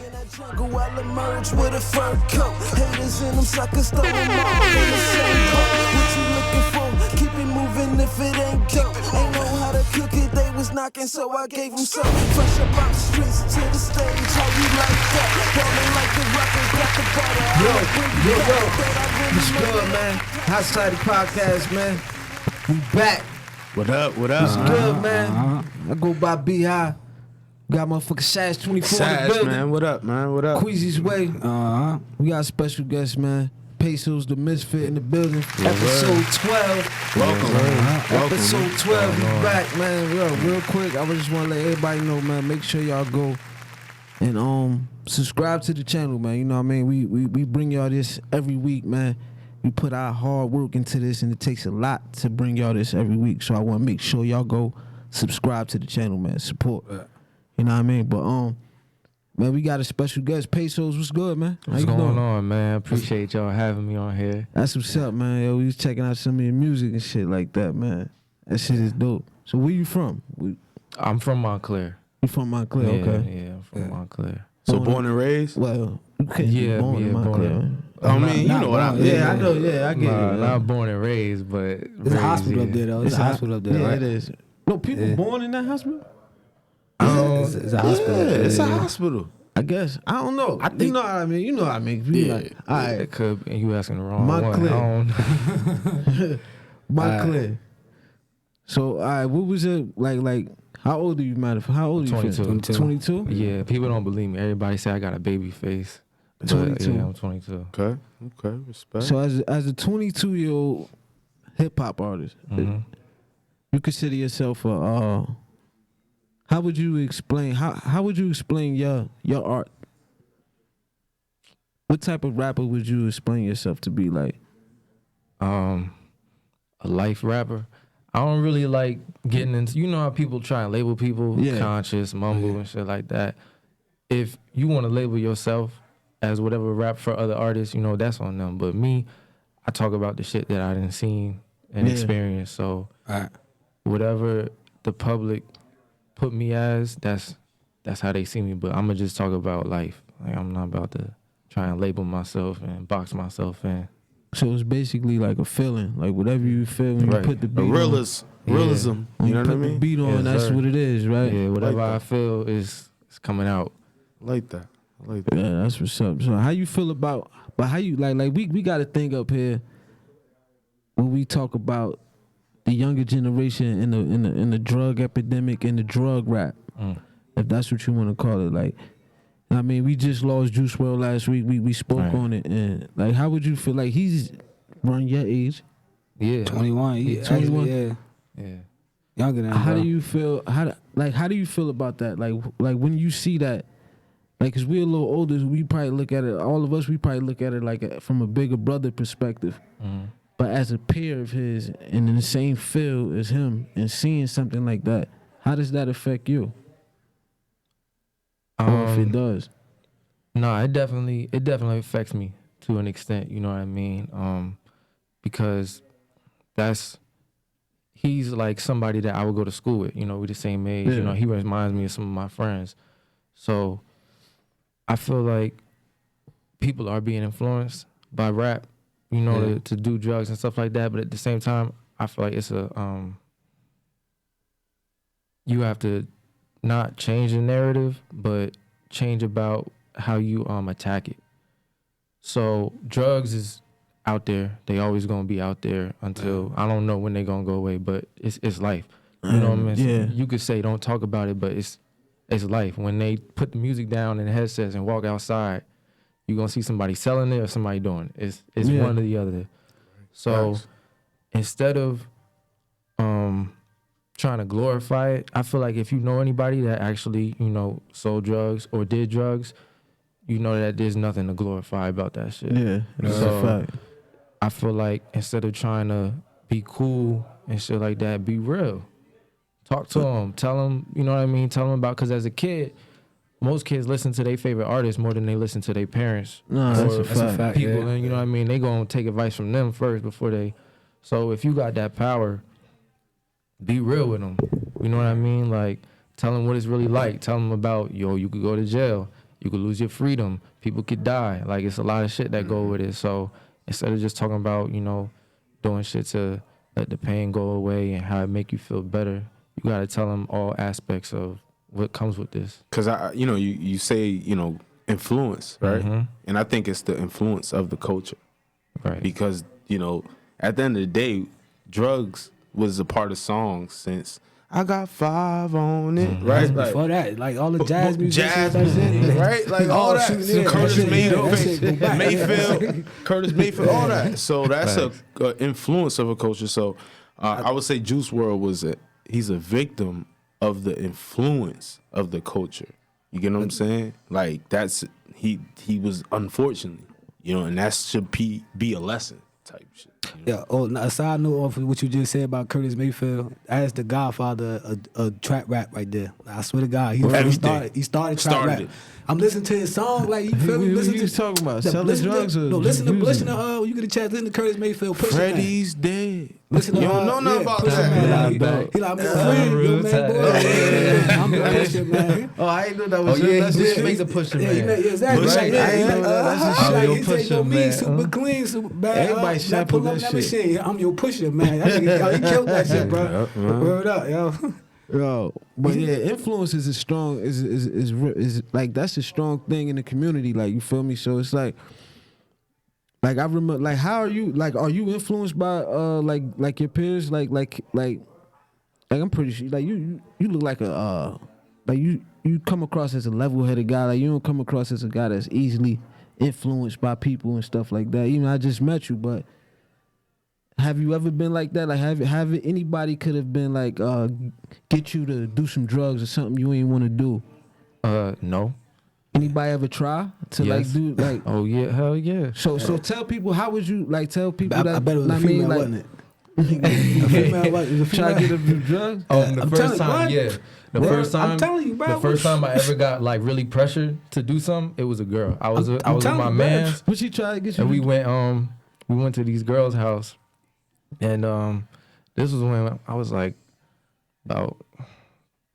in that jungle, I'll emerge with a fur coat. Haters in them suckers, throw them all in the same boat. What you looking for? Keep it moving if it ain't dope. Ain't know how to cook it, they was knocking, so I gave them some. Fresh up out the streets to the stage, how you like that? Ballin' like the rockers, got the butter. Yo. What's good, man? Hot Side Podcast, man. We back. What up? What's good, man? I go by B.I. Got motherfucking Sash 24 in the Sash, building. man. What up, man? What up? Queasy's Way. We got a special guest, man. Pesos, the Misfit in the building. Episode 12. Welcome. Episode 12. We back, man. Real quick, I just want to let everybody know, man. Make sure y'all go and subscribe to the channel, man. You know what I mean? We bring y'all this every week, man. We put our hard work into this, and it takes a lot to bring y'all this every week. So I want to make sure y'all go subscribe to the channel, man. Support. You know what I mean? But man, we got a special guest. Pesos, what's good, man? What's going on, man? Appreciate y'all having me on here. That's what's up, man. Yo, we was checking out some of your music and shit like that, man. That shit is dope. So where you from? I'm from Montclair. You from Montclair? Okay. Yeah, I'm from Montclair. So born and raised? Well, you can't be born in Montclair. Man. I mean, you know what I mean. Yeah, I know. Yeah, I get it. Not born and raised, but there's a hospital up there, though. There's a hospital up there, yeah, right? it is. No, people born in that hospital? It's a hospital. Yeah, it's a hospital. I guess. I don't know. I think, you know what I mean. You know what I mean. Yeah. Like, all right. it could. And you asking the wrong Montclair. one. Montclair. So, all right. What was it like? How old are you, matter? How old are you? 22. 22. Yeah, people don't believe me. Everybody say I got a baby face. But 22. Yeah, I'm 22. Okay. Respect. So as a 22-year-old hip hop artist, you consider yourself a how would you explain your art? What type of rapper would you explain yourself to be like? A life rapper. I don't really like getting into, you know how people try and label people, conscious, mumble, and shit like that. If you want to label yourself as whatever rap for other artists, you know, that's on them. But me, I talk about the shit that I done seen and experienced. So whatever the public put me as, that's how they see me. But I'm going to just talk about life. Like, I'm not about to try and label myself and box myself in. So it's basically like a feeling, like whatever you feel when you put the beat realism. You know what I mean? The beat on, that's what it is, right? Yeah, whatever I feel is coming out. I like that. Yeah, that's what's up. So how you feel about? But how you like we got a thing up here when we talk about the younger generation in the drug epidemic and the drug rap, if that's what you want to call it, like. I mean, we just lost Juice WRLD last week. We spoke on it, and like, how would you feel? Like, he's around your age, 21. 21. Yeah. Younger than how do you feel? How do you feel about that? Like when you see that, like, cause we're a little older, we probably look at it. All of us, we probably look at it like from a bigger brother perspective. But as a peer of his and in the same field as him, and seeing something like that, how does that affect you? Or if it does. No, it definitely affects me to an extent, you know what I mean? Because he's like somebody that I would go to school with, you know, we're the same age, you know, he reminds me of some of my friends. So I feel like people are being influenced by rap, you know, to do drugs and stuff like that, but at the same time, I feel like it's you have to not change the narrative, but change about how you attack it. So drugs is out there. They always gonna be out there until I don't know when they gonna go away, but it's life. You know what I mean? Yeah. You could say don't talk about it, but it's life. When they put the music down in the headsets and walk outside, you're gonna see somebody selling it or somebody doing it. It's one or the other. So instead of trying to glorify it, I feel like if you know anybody that actually, you know, sold drugs or did drugs, you know that there's nothing to glorify about that shit. Yeah, that's so a fact. I feel like instead of trying to be cool and shit like that, be real. Talk to them. Tell them, you know what I mean? Tell them about, because as a kid, most kids listen to their favorite artists more than they listen to their parents. No, that's a fact. People, and you know what I mean? They going to take advice from them first before they. So if you got that power, be real with them. You know what I mean? Like, tell them what it's really like. Tell them about, yo, you could go to jail. You could lose your freedom. People could die. Like, it's a lot of shit that go with it. So instead of just talking about, you know, doing shit to let the pain go away and how it make you feel better, you got to tell them all aspects of what comes with this. Because you know, you say, you know, influence, right? And I think it's the influence of the culture, Right. because, you know, at the end of the day, drugs was a part of songs since I got 5 on it, right? Like, Before that, like all the jazz music, right? Like all that. Curtis Mayfield, Mayfield, Curtis Mayfield, all that. So that's a influence of a culture. So I would say Juice WRLD he's a victim of the influence of the culture. You get what I'm saying? Like that's he was, unfortunately, you know, and that should be a lesson type shit. You know? Yeah. Oh, now, a side note of what you just said about Curtis Mayfield, that's the godfather of trap rap right there. I swear to God, he started trap rap. I'm listening to his song, like you feel me? Listen to you talking about selling drugs or listen to you get a chance, listen to Curtis Mayfield. Freddie's dead. Listen to you don't know nothing about that. He like, I'm your friend, yo, man, boy. I'm your pusher, man. Oh, I ain't know that was yeah, your he make the pusher, man. Yeah, exactly. Pusha, Like, I ain't know that. he take no me, super clean, super bad. Everybody sample pull up, that never shit. I'm your pusher, man. That nigga, he killed that shit, bro. Word up, yo. Yo, but yeah, influence is a strong is like that's a strong thing in the community. Like, you feel me? So it's like I remember, like, how are you influenced by like your peers? Like I'm pretty sure, like you look like a like you come across as a level-headed guy. Like, you don't come across as a guy that's easily influenced by people and stuff like that. Even I just met you, but have you ever been like that? Like, have anybody could have been like get you to do some drugs or something you ain't want to do? No. Anybody ever try to Yes. like do like? Oh yeah, hell yeah. So tell people, how would you like tell people I that? bet it was a female, wasn't it? A female, what? It was a Try to female? get them to do drugs. The I'm first telling you, time, what? yeah. The first time, I'm telling you, bro. the first time I ever got like really pressured to do something, it was a girl. I was with telling my you, mans, What she try to get you? and to we went to these girls' house, and this was when I was like about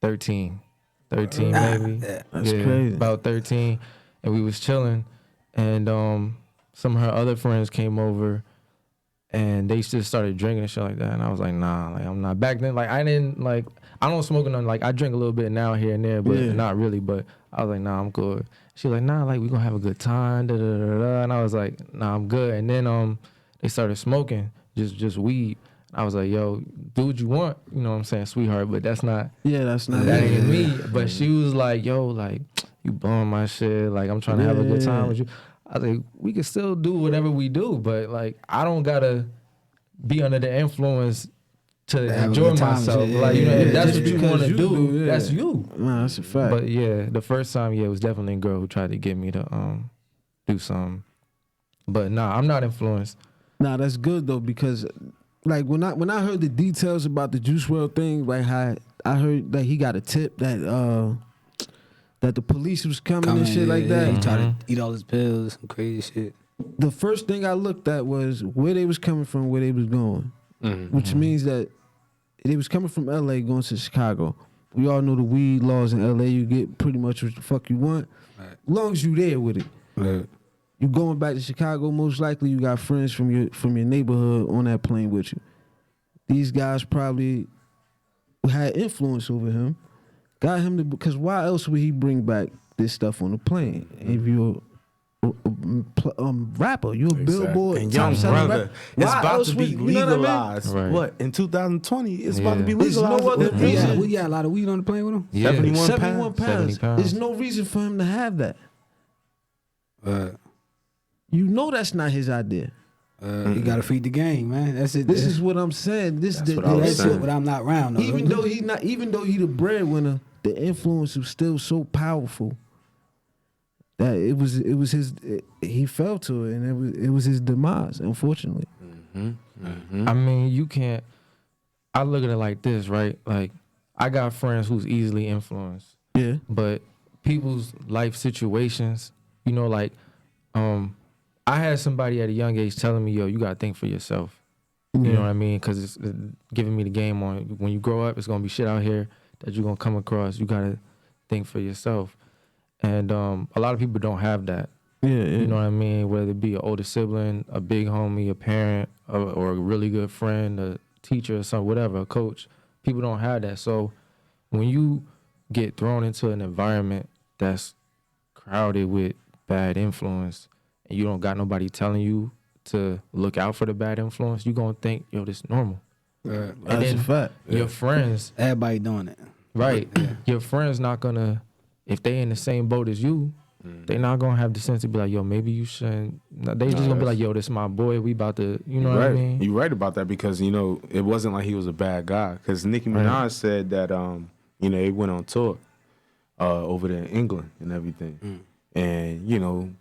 13 maybe. That's crazy. About 13, and we was chilling, and some of her other friends came over, and they just started drinking and shit like that, and I was like, nah, like I'm not. Back then, like I don't smoke none. Like I drink a little bit now, here and there, but not really. But I was like, nah, I'm good. She was like, nah, like we gonna have a good time, da da da da. And I was like, nah, I'm good. And then they started smoking just weed. I was like, yo, do what you want, you know what I'm saying, sweetheart, but that's not. That Ain't me. But she was like, yo, like you blowing my shit. Like I'm trying to have a good time with you. I was like, we can still do whatever we do, but like I don't gotta be under the influence to enjoy myself. Like, you know, if that's what you want to do, that's you. Nah, that's a fact. But yeah, the first time, it was definitely a girl who tried to get me to do something. But nah, I'm not influenced. Nah, that's good though, because like when I heard the details about the Juice WRLD thing, like how I heard that he got a tip that the police was coming and shit like that. He tried to eat all his pills, some crazy shit. The first thing I looked at was where they was coming from, where they was going, which means that they was coming from LA going to Chicago. We all know the weed laws in LA. You get pretty much what the fuck you want, as long as you there with it. Right. You going back to Chicago, most likely you got friends from your neighborhood on that plane with you. These guys probably had influence over him, got him to, because why else would he bring back this stuff on the plane? If you're a rapper, you're a Billboard and young brother, it's about to be legalized. Right. What, in 2020? It's about to be There's legalized. no other reason. We got a lot of weed on the plane with him. Yeah. 71 pounds. 70 pounds. There's no reason for him to have that. You know that's not his idea. You gotta feed the game, man. That's it. This is what I'm saying. That's it. But I'm not round. Though. Even though he the breadwinner, the influence was still so powerful that it was his. He fell to it, and it was his demise. Unfortunately. I mean, you can't. I look at it like this, right? Like, I got friends who's easily influenced. Yeah. But people's life situations, you know, like, I had somebody at a young age telling me, yo, you gotta think for yourself. You know what I mean? Because it's giving me the game on when you grow up, it's gonna be shit out here that you're gonna come across. You gotta think for yourself. And a lot of people don't have that. Yeah. You know what I mean? Whether it be an older sibling, a big homie, a parent, or a really good friend, a teacher or something, whatever, a coach. People don't have that. So when you get thrown into an environment that's crowded with bad influence and you don't got nobody telling you to look out for the bad influence, you gonna think, yo, this normal. Right. And then a fact. your friends, Everybody doing it. right, your friends not gonna, if they in the same boat as you, they not gonna have the sense to be like, yo, maybe you shouldn't. They just gonna be like, yo, this my boy, we about to, you know what I mean? You're right about that because, you know, it wasn't like he was a bad guy. Because Nicki Minaj said that, you know, they went on tour over there in England and everything. And, you know,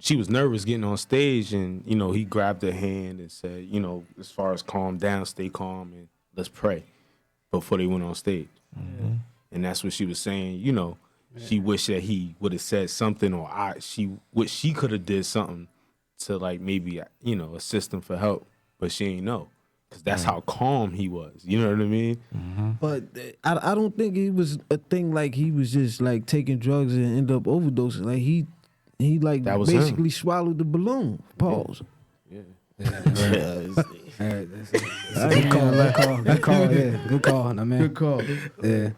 she was nervous getting on stage and, you know, he grabbed her hand and said, you know, as far as calm down, stay calm and let's pray before they went on stage. And that's what she was saying, you know. She wished that he would have said something, or she could have did something to like maybe, you know, assist him for help, but she ain't know because that's how calm he was. You know what I mean? But I don't think it was a thing like he was just like taking drugs and end up overdosing. Like he like That was basically swallowed the balloon. Pause. Good call. Yeah, good call. I mean, Good call. yeah.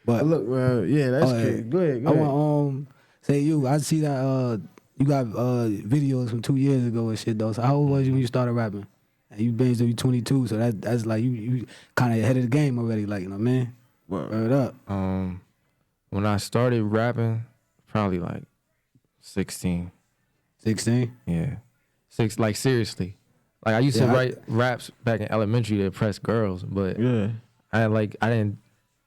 But Look, yeah, that's crazy. Go ahead. I want say you. I see that you got videos from 2 years ago and shit though. So how old was you when you started rapping? And you been you 22, so that's like you kind of ahead of the game already. Like, you know what I mean? Word up. When I started rapping, probably like 16. 16. Yeah, like seriously. Like I used to write raps back in elementary to impress girls, but I didn't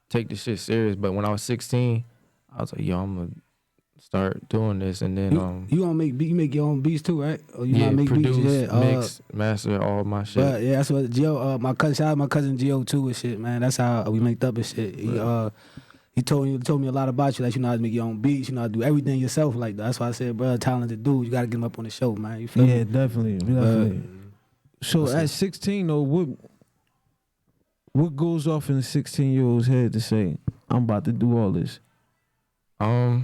take the shit serious. But when I was 16, I was like, yo, I'm gonna start doing this. And then you gonna you make your own beats too, right? Or you yeah, not make produce, beats? Yeah, mix, master, all my shit. But yeah, that's what Gio. Shout out my cousin Gio too and shit, man. That's how we linked up and shit. He told me a lot about you, that you know how to make your own beats, you know how to do everything yourself like that. That's why I said, bro, talented dude, you gotta get him up on the show, man. You feel me? Yeah, definitely. So at 16 though, what goes off in a 16-year-old's head to say, I'm about to do all this? I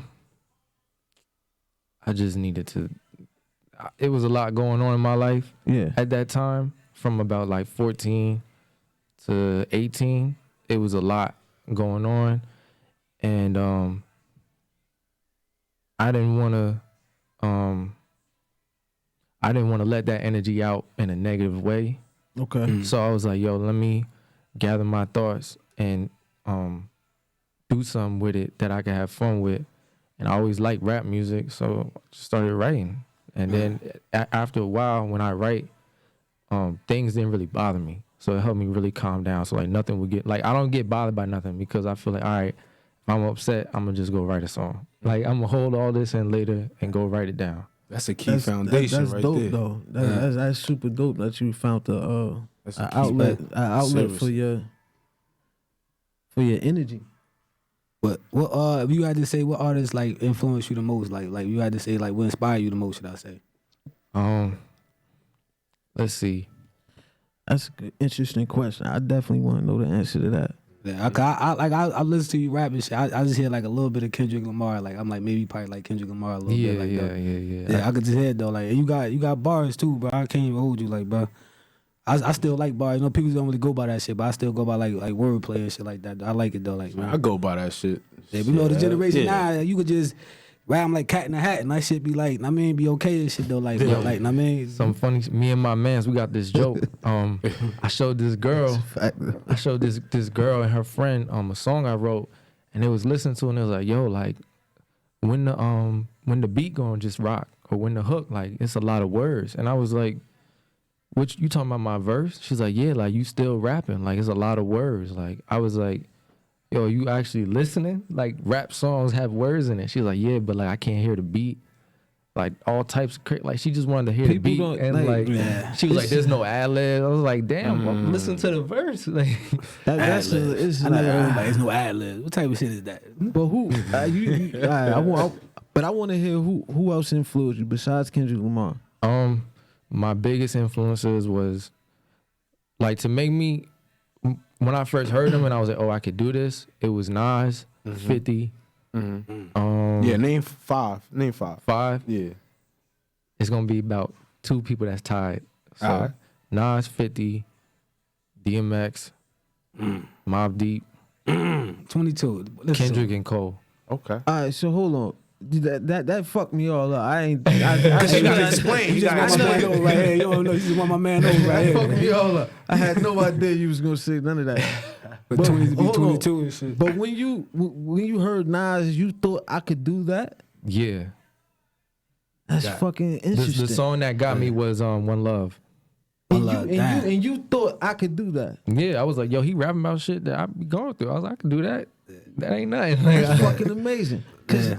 just needed to. It was a lot going on in my life. Yeah. At that time, from about like 14 to 18, it was a lot going on, and I didn't want to let that energy out in a negative way. Okay. So I was like, yo, let me gather my thoughts and do something with it that I can have fun with. And I always liked rap music, so I just started writing. And then after a while, when I write, things didn't really bother me. So it helped me really calm down. So like nothing would get, like I don't get bothered by nothing because I feel like, all right, if I'm upset, I'm gonna just go write a song. Like I'm gonna hold all this in later and go write it down. That's a key foundation that's right dope, there. Though. That's super dope that you found the That's an a key outlet Serious. for your energy. But what if you had to say what artists like influence you the most? Like you had to say like what inspire you the most, should I say? Let's see. That's an interesting question. I definitely want to know the answer to that. Yeah, I listen to you rap and shit. I just hear like a little bit of Kendrick Lamar. Like I'm like maybe probably like Kendrick Lamar a little bit. Like yeah. I could just hear it though. Like you got bars too, bro. I can't even hold you, like, bro. I still like bars. You know, people don't really go by that shit, but I still go by like wordplay and shit like that. I like it though. Like, man. I go by that shit. Yeah, we know the generation now. You could just rap like Cat in the Hat, and that shit be like, I mean, be okay and shit though. Like, bro, like, I mean, some funny. Me and my mans, we got this joke. I showed this girl. I showed this girl and her friend a song I wrote, and they was listening to it, and it was like, yo, like when the beat gonna just rock, or when the hook, like it's a lot of words, and I was like, "What you talking about my verse?" She's like, "Yeah, like you still rapping, like it's a lot of words." Like I was like, yo, you actually listening? Like rap songs have words in it. She's like, yeah, but like I can't hear the beat. Like all types of like she just wanted to hear the beat, and like she was like, "There's no ad lib." I was like, "Damn, listen to the verse." Like that's there's no ad lib. What type of shit is that? But who? But I want to hear who else influenced you besides Kendrick Lamar. My biggest influences was like to make me. When I first heard him and I was like, oh, I could do this, it was Nas, 50, Yeah, name five. Name five. Five. Yeah. It's gonna be about two people that's tied. So All right. Nas, 50, DMX, Mobb Deep, 22. Listen, Kendrick, and Cole. Okay. All right, so hold on. That fucked me all up. I ain't. You gotta explain. You just want my man over right here. You don't know. You just want my man over right That fucked me here. all up. I had no idea you was gonna say none of that. But 20 to be hold on. 22 and shit. But when you heard Nas, you thought I could do that? Yeah. That's fucking interesting. The song that got me was One Love. And you thought I could do that? Yeah, I was like, yo, he rapping about shit that I be going through. I was like, I can do that. That ain't nothing. Like, That's fucking amazing. Cause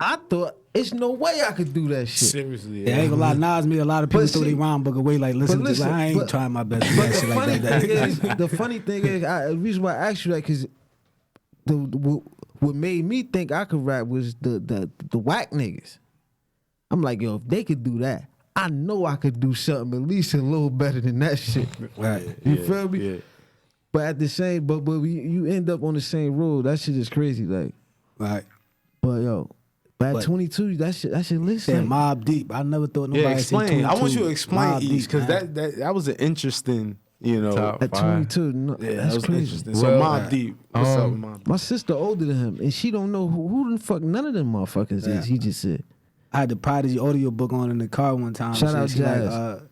I thought it's no way I could do that shit. Seriously. Yeah, I ain't gonna lie. Nas made a lot of people But throw see- their rhyme book away. Like, listen, but listen, I ain't but- trying my best to do But that the shit funny like that. thing is, the funny thing is, the reason why I asked you that, because what made me think I could rap was the whack niggas. I'm like, yo, if they could do that, I know I could do something at least a little better than that shit. Right. You feel me? Yeah. But at the same, but you end up on the same road. That shit is crazy. Like, Right. but yo, at But- 22, that shit Said listen. Mob Deep. I never thought nobody Yeah, said explain. 22. I want you to explain Mobb each Deep, because man. that was an interesting, you know. Top At five. 22, no, Yeah, that that's was crazy. interesting. So Well, Mobb Deep. What's up, with Mobb Deep? My sister older than him, and she don't know who the fuck none of them motherfuckers Yeah. is. He just said. I had the Prodigy audio book on in the car one time. Shout out she Jazz.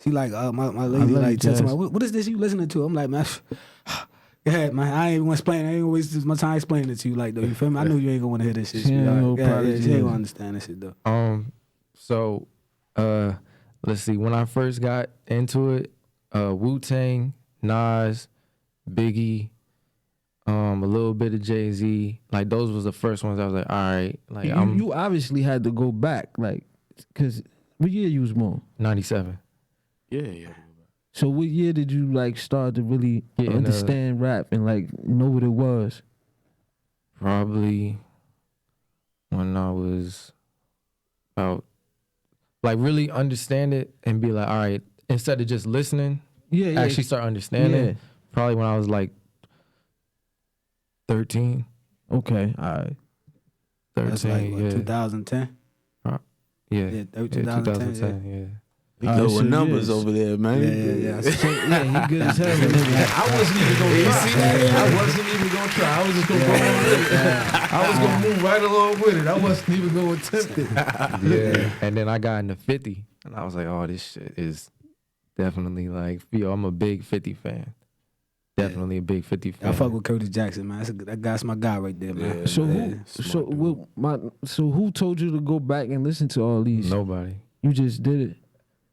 Like, my lady love you, like said to Jazz. me, what is this you listening to? I'm like, man, go ahead, man. I ain't even gonna explain. I ain't gonna waste my time explaining it to you. Like, though, you feel me? I know you ain't gonna want to hear this shit. She ain't no Prodigy. She ain't gonna understand this shit though. So, let's see. When I first got into it, Wu-Tang, Nas, Biggie, a little bit of Jay-Z. Like, those was the first ones I was like, all right. Like, You obviously had to go back, like, cause what year you was born? 97. Yeah. So what year did you like start to really Yeah, understand rap and like know what it was? Probably when I was about, like, really understand it and be like, all right, instead of just listening, Yeah, actually start understanding. Yeah. Probably when I was like 13. Okay, all right. 13, That's like what, yeah. 2010. Yeah, Yeah, 2010, yeah. He All good right, with so numbers yes. over there, man. Yeah. So, yeah, he good as hell. I wasn't even gonna try. I wasn't even gonna try. I was just gonna go on with it. I was gonna move right along with it. I wasn't even gonna attempt it. Yeah. And then I got into 50, and I was like, oh, this shit is definitely like, yo, I'm a big 50 fan. Definitely a big 50 fan. I fuck with Curtis Jackson, man. That's my guy right there, man. Yeah. So Yeah, so who told you to go back and listen to all these? Nobody. You just did it.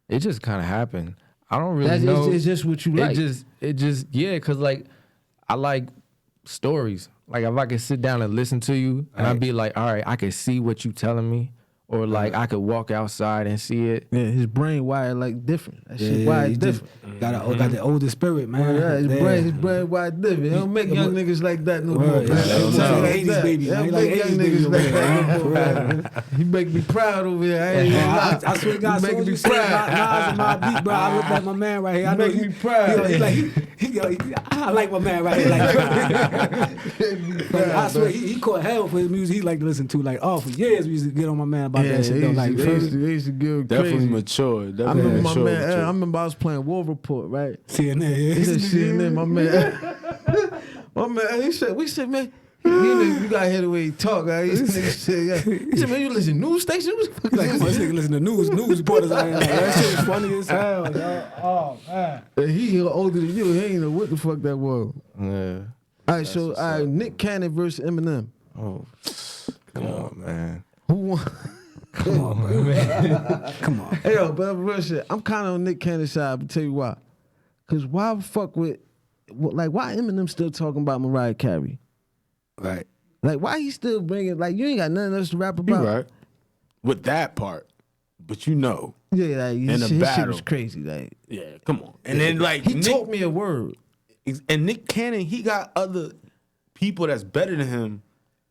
It just kind of happened. I don't really know. It's just what you like. It just, yeah, because like, I like stories. Like, if I could sit down and listen to you, and I'd be like, all right, I can see what you telling me. Or like, I could walk outside and see it. Yeah, his brain wired like different. That shit he wired just different. got the older spirit, man. Yeah, his brain wired different. They don't make young niggas like that no more. Word. man. Yeah, They don't no. make 80s that. baby, They man. don't Like make young 80s niggas baby like over that there, no more. man. He make me proud over here. I ain't gonna lie. I swear to God, He as make soon as me you said proud. Nas and my beat, bro, I look at my man right here. I know make me proud. I like my man right here. Like, I swear, he caught hell for his music. He like to listen to like for years. We used to get on my man about that shit. Though, like, they used to give Definitely crazy. mature. I Definitely remember my mature. man. mature. I remember I was playing War Report, right? CNN, He said CNN, my man. My man, we said, man, you gotta hear the way he talk. Right? He said, man, you listen to news station? What the fuck is Like, come on, this? this nigga listen to news reporters out here. Like, that shit is funny as hell, dog. Oh, man. And he older than you. He ain't know what the fuck that was. Yeah. All right, so Nick Cannon versus Eminem. Oh, come on, man. Who won? Come on, man. Come on. Hey, yo, but real shit, I'm kind of on Nick Cannon's side. But tell you why. Cause why fuck with, like, why Eminem still talking about Mariah Carey? Right. Like, why he still bringing, like, you ain't got nothing else to rap You about. right. With that part. But you know. Yeah, like, his the shit battle. was crazy. Like, Yeah, come on. And then like he Nick, taught me a word. and Nick Cannon, he got other people that's better than him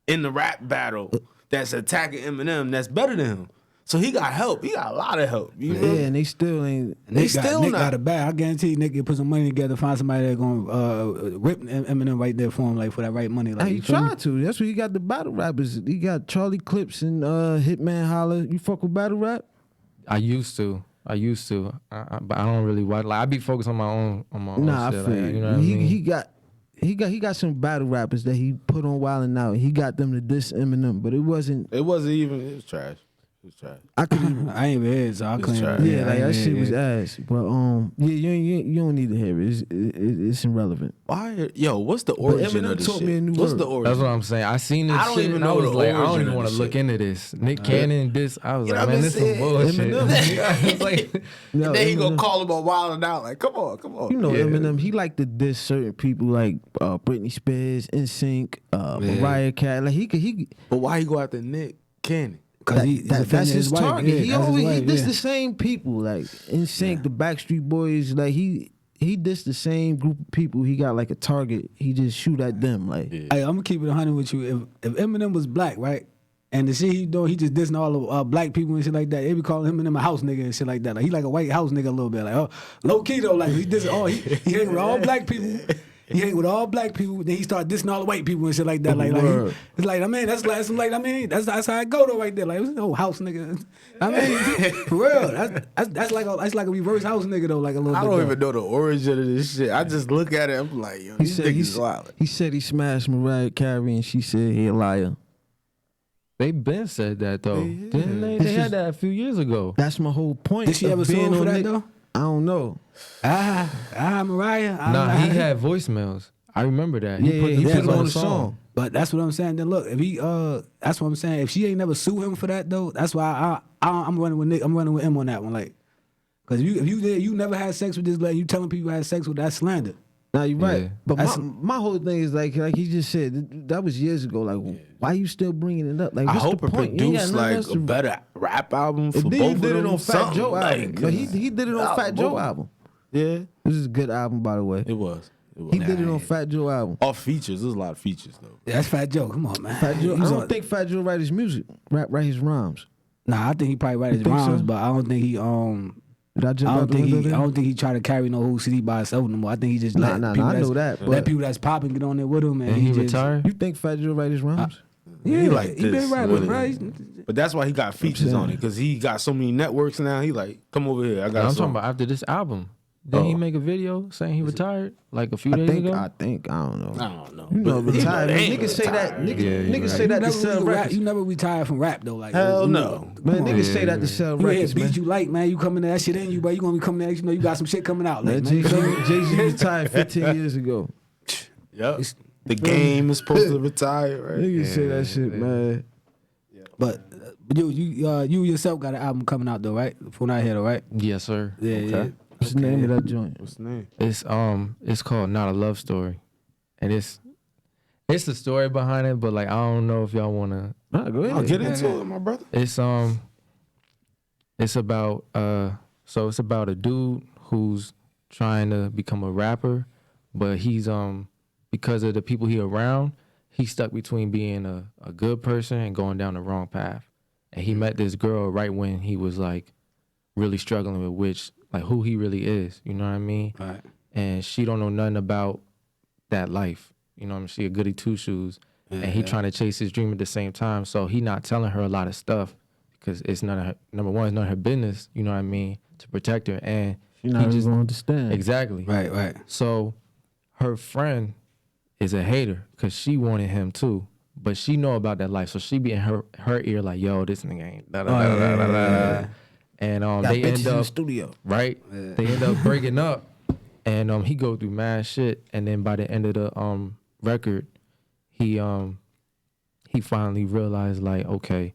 in the rap battle that's attacking Eminem that's better than him. So he got help. He got a lot of help. You know? And they still ain't. They still Nick not. got a bag. I guarantee Nick can put some money together, find somebody that's gonna rip Eminem right there for him, like for that right money. Like He tried to. That's why he got the battle rappers. He got Charlie Clips and Hitman Holla. You fuck with battle rap? I used to, but I don't really watch. Like I be focused on my own Nah, shit. I feel Like, you. you know what I mean? He got some battle rappers that he put on Wild 'N Out. He got them to diss Eminem, but it wasn't. It wasn't even. It was trash. It was trash. I could even. I ain't even heard, so I couldn't. trash. Yeah, I like ain't that shit heard was it. ass. But you don't need to hear it. It's irrelevant. Why? Yo, what's the But origin Eminem of this taught shit? me a new What's word. the origin? That's what I'm saying. I seen this I don't shit even and know I was the like, I don't origin even of want to this look shit. into this. Nick Cannon, this. I was You know like, what man, I'm this some saying? bullshit. Eminem. It's like, No, And then he gonna Eminem- call him a Wild 'N Out. Like, come on. You know Yeah. Eminem, he like to diss certain people like Britney Spears, NSYNC, Mariah Carey. Like he But why he go after Nick Cannon? Because he's that's offending his wife. target. Yeah, he that's his always wife, he dissed yeah. the same people like NSYNC, the Backstreet Boys. Like he dissed the same group of people. He got like a target. He just shoot at them. Like Hey, I'm gonna keep it 100 with you. If Eminem was black, right, and the shit he doing, he just dissing all the black people and shit like that. They be calling Eminem a house nigga and shit like that. Like he like a white house nigga a little bit. Like low key though, like he dissing all he hang with all black people. He hang with all black people. Then he start dissing all the white people and shit like that. Like it's like I mean that's how I go though right there. Like oh house nigga. I mean for real. That's like a reverse house nigga though. Like a little. I bit don't though. even know the origin of this shit. I just look at it. I'm like, yo, these niggas wild. he said he smashed Mariah Carey and she said he a liar. they been said that though. Didn't they? This They had is- that a few years ago. That's my whole point. Did she of ever sue being him for on that Nick- though? I don't know. Mariah. Nah, he had voicemails. I remember that. Yeah, he put it on the song. But that's what I'm saying. Then look, if he that's what I'm saying. If she ain't never sue him for that though, that's why I'm running with Nick. I'm running with him on that one. Like, cause if you never had sex with this lady, you telling people you had sex with that slander. Now you're right, Yeah. but That's- my whole thing is like he just said that was years ago. Like, why you still bringing it up? Like, I what's hope the it point? You ain't got produced nothing like else a to- better rap album for And then both he of did them. it on Fat something, Joe album, like, but he did it on Fat Joe both- album. Yeah, This is a good album, by the way. it was. He did it on Fat Joe album. All features. There's a lot of features though. Yeah, that's Fat Joe. Come on, man. Fat Joe. I He's don't on- think Fat Joe write his music, write his rhymes. Nah, I think he probably write his think rhymes, so? but I don't think he Did I jump out the window there? I don't think he try to carry no whole CD by himself no more. I think he just Nah, let nah, people I know that's- that, let but- people that's popping get on there with him, and, And he just, retired. You think Fat Joe write his rhymes? Yeah, He like he this, been rapping, really. right? But that's why he got features on it, because he got so many networks now. He like, come over here. I got. I'm a song. talking about after this album. Didn't he Oh. make a video saying he retired like a few I days think ago? I don't know. I don't know. You know, But retired. they Man, ain't niggas say that. retired. Niggas, Yeah, niggas you say right. that to You sell never, records. you never retired from rap though, like Hell you- no. Man, niggas Yeah, say that yeah. to sell You records, had beats man. you like, man. You coming to that shit in you, but you gonna be coming there. You know, you got some shit coming out, like, Man, man. Jay-Z retired 15 years ago. Yep. The game is supposed to retire, right? Niggas say that shit, man. But you yourself got an album coming out though, right? From out here, though, right? Yes, sir. Yeah, yeah. What's the name of that joint? What's the name? It's called Not a Love Story, and it's the story behind it. But like I don't know if y'all wanna. Nah, go ahead. I'll get into it, my brother. It's about so it's about a dude who's trying to become a rapper, but he's because of the people he around, he's stuck between being a good person and going down the wrong path. And he met this girl right when he was like really struggling with who he really is, you know what I mean? Right. And she don't know nothing about that life. You know what I mean? She a goody two shoes. And he trying to chase his dream at the same time. So he not telling her a lot of stuff because it's none of her, number one, it's none of her business, you know what I mean, to protect her. And You're not even gonna understand. exactly. Right, right. So her friend is a hater because she wanted him too. But she know about that life. So she be in her ear like, yo, this nigga ain't da da da da da da. And Got they bitches end in the up studio. right? They end up breaking up, and he go through mad shit, and then by the end of the record, he finally realized like, okay,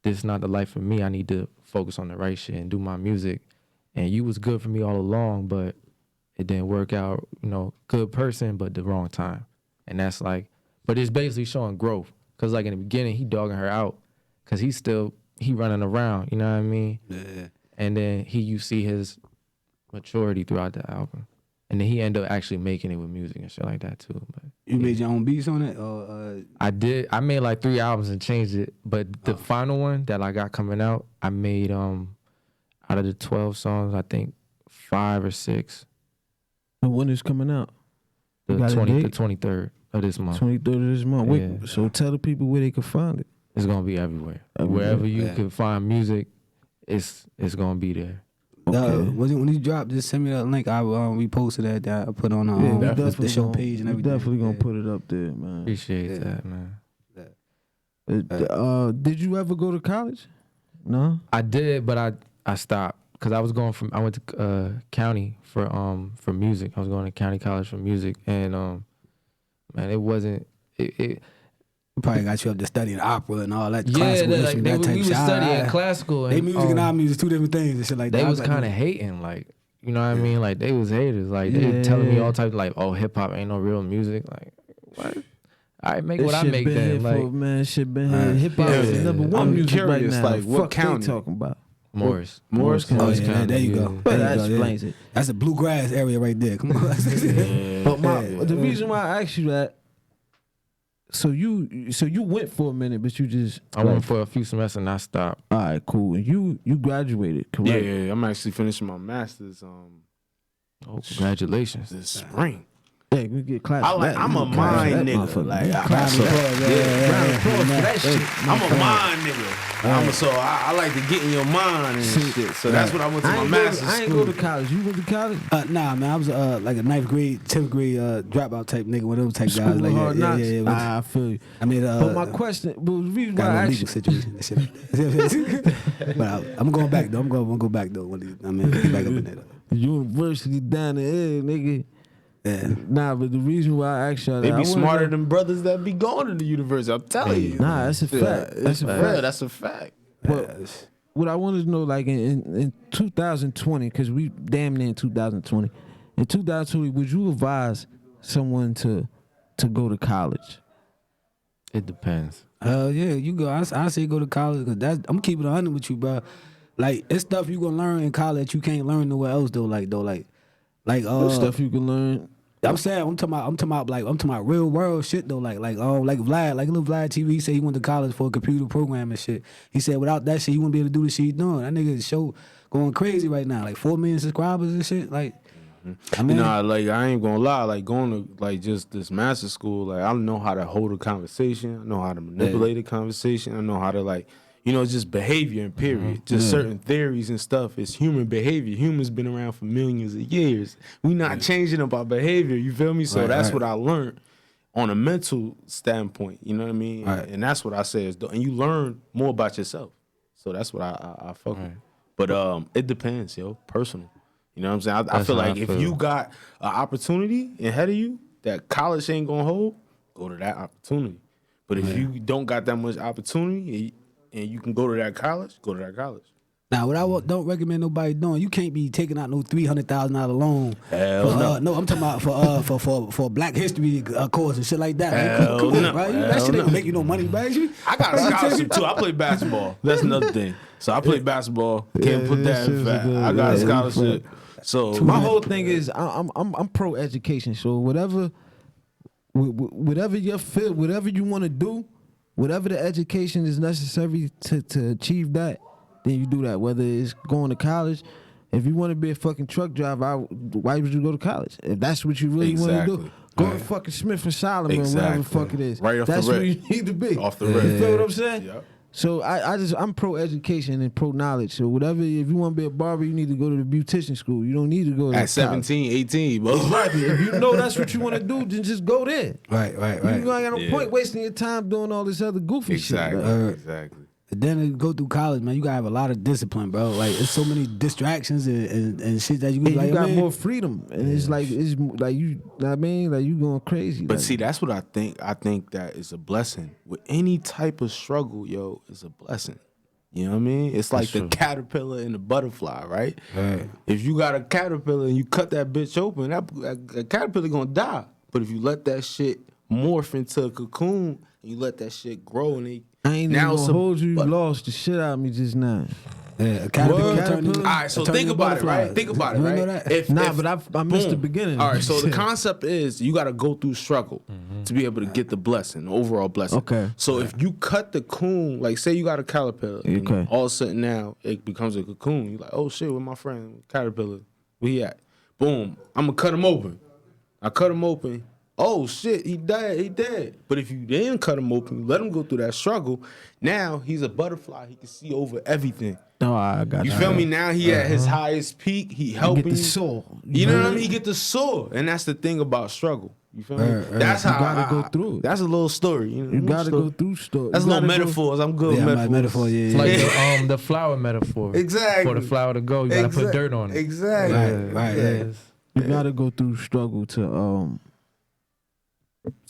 this is not the life for me. I need to focus on the right shit and do my music. And you was good for me all along, but it didn't work out. You know, good person, but the wrong time. And that's like, but it's basically showing growth, cause like in the beginning he dogging her out, cause he running around. You know what I mean? Yeah. And then you see his maturity throughout the album. And then he ended up actually making it with music and shit like that too. But you made your own beats on it? Or, I did. I made like 3 albums and changed it. But the final one that I got coming out, I made out of the 12 songs, I think 5 or 6. And when is coming out? The 23rd of this month. 23rd of this month. Yeah. Wait, so tell the people where they can find it. It's gonna be everywhere. Wherever you can find music, it's gonna be there. Okay. When you drop, just send me that link. I reposted that. I put on the show page and everything. Definitely gonna put it up there, man. Appreciate that, man. Did you ever go to college? No, I did, but I stopped because I went to county for music. I was going to county college for music, and man, it wasn't it. Probably got you up to studying opera and all that. Yeah, classical we were studying classical. They And, music and our music, two different things and shit like that. They was kind of hating, like, you know what I mean? Like, they was haters. Like, they were telling me all types of, like, oh, hip-hop ain't no real music. Like, what? All right, make what I make then. Like, man, shit been here. Hip-hop is number one I'm music curious, right now. like, what Fuck county? they talking about? Morris. Oh, yeah, there you go. But that explains it. That's a bluegrass area right there. Come on. But the reason why I asked you that, so you went for a minute, but you just I went for a few semesters and I stopped. All right, cool. And you graduated, correct? Yeah, I'm actually finishing my master's Oh, congratulations. this spring. Yeah, we get claps. I'm a mind nigga. Like, I'm a mind nigga. So I like to get in your mind and shit. So that's what I went to my master's I ain't school. go to college. You went to college? Nah, man, I was like a 9th grade, 10th grade dropout type nigga, one of those type School guys. of Like, hard knocks. yeah. I feel you. I mean, But my question, the reason why got I a asked legal you, situation. and shit like that. But I'm going back though. I'm gonna go back though. I mean, get back up in there. university down the air, nigga. Yeah. Nah, but the reason why I asked y'all that, They I be wanna smarter know- than brothers that be going to the university. I'm telling you. Nah, that's a fact. That's a fact. That's a fact. But what I wanted to know, like in 2020, because we damn near in 2020. In 2020, would you advise someone to go to college? It depends. Yeah, you go. I say go to college because I'm keeping it 100 with you, bro. Like it's stuff you gonna learn in college that you can't learn nowhere else though. Like Stuff you can learn. I'm saying I'm talking about real world shit though. Like Vlad, like little Vlad TV. He said he went to college for a computer program and shit. He said without that shit he wouldn't be able to do the shit he's doing. That nigga show going crazy right now. Like 4 million subscribers and shit. Like I mean, like I ain't gonna lie, like going to like just this master school, like I know how to hold a conversation, I know how to manipulate a conversation, I know how to like, just behavior and period. Just certain theories and stuff. It's human behavior. Humans been around for millions of years. We not changing up our behavior, you feel me? So that's what I learned on a mental standpoint, you know what I mean? Right. And that's what I say is, and you learn more about yourself. So that's what I fuck with. But it depends, personal. You know what I'm saying? I feel like if you got an opportunity ahead of you that college ain't gonna hold, go to that opportunity. But if you don't got that much opportunity and you can go to that college, go to that college. now what I don't recommend nobody doing, you can't be taking out no $300,000 loan. Hell no. No, I'm talking about for Black History course and shit like that. Hell Come on, no. bro. That shit ain't gonna make you no money, bro. I got a scholarship too. I play basketball. That's another thing. So I play basketball. Can't put that in fact. I got a scholarship. So My whole thing is I'm pro education. So whatever your field, whatever you want to do, whatever the education is necessary to achieve that, then you do that. Whether it's going to college, if you want to be a fucking truck driver, why would you go to college? If that's what you really want to do, go to fucking Smith and Solomon, whatever the fuck it is. Right off that's the rip. where you need to be. Off the rip. You feel what I'm saying? Yep. So I'm pro education and pro knowledge. So whatever, if you want to be a barber, you need to go to the beautician school. You don't need to go to at 17, 18, bro. Exactly. If you know that's what you want to do, then just go there. Right. You ain't got no point wasting your time doing all this other goofy shit. Bro. Exactly. Then to go through college, man, you gotta have a lot of discipline, bro. Like it's so many distractions and shit that you And like. you got more freedom, and it's like you know what I mean, like you going crazy. But like, see, that's what I think. I think that is a blessing. With any type of struggle, is a blessing. You know what I mean? It's like the caterpillar and the butterfly, right? If you got a caterpillar and you cut that bitch open, that caterpillar gonna die. But if you let that shit morph into a cocoon and you let that shit grow and I ain't even gonna hold you. You lost the shit out of me just now. Yeah, All right, so think about it, right? Think about it, right? I missed the beginning. All right, so the concept is you got to go through struggle to be able to get the blessing, the overall blessing. Okay. So if you cut the cocoon, like say you got a caterpillar, and all of a sudden now it becomes a cocoon. You're like, oh shit, with my friend caterpillar, where he at? Boom, I'm gonna cut him open. I cut him open. Oh shit, he dead. But if you didn't cut him open, you let him go through that struggle, now he's a butterfly. He can see over everything. No, I got you. Feel me? Now he at his highest peak. He helping you. Get the soul. You know what I mean? He get the soul. And that's the thing about struggle. You feel me? That's how you gotta go through it. That's a little story. You gotta go through story. That's little metaphors. I'm good with metaphors. It's like the flower metaphor. Exactly. For the flower to go, you gotta put dirt on it. Exactly. Right. You gotta go through struggle to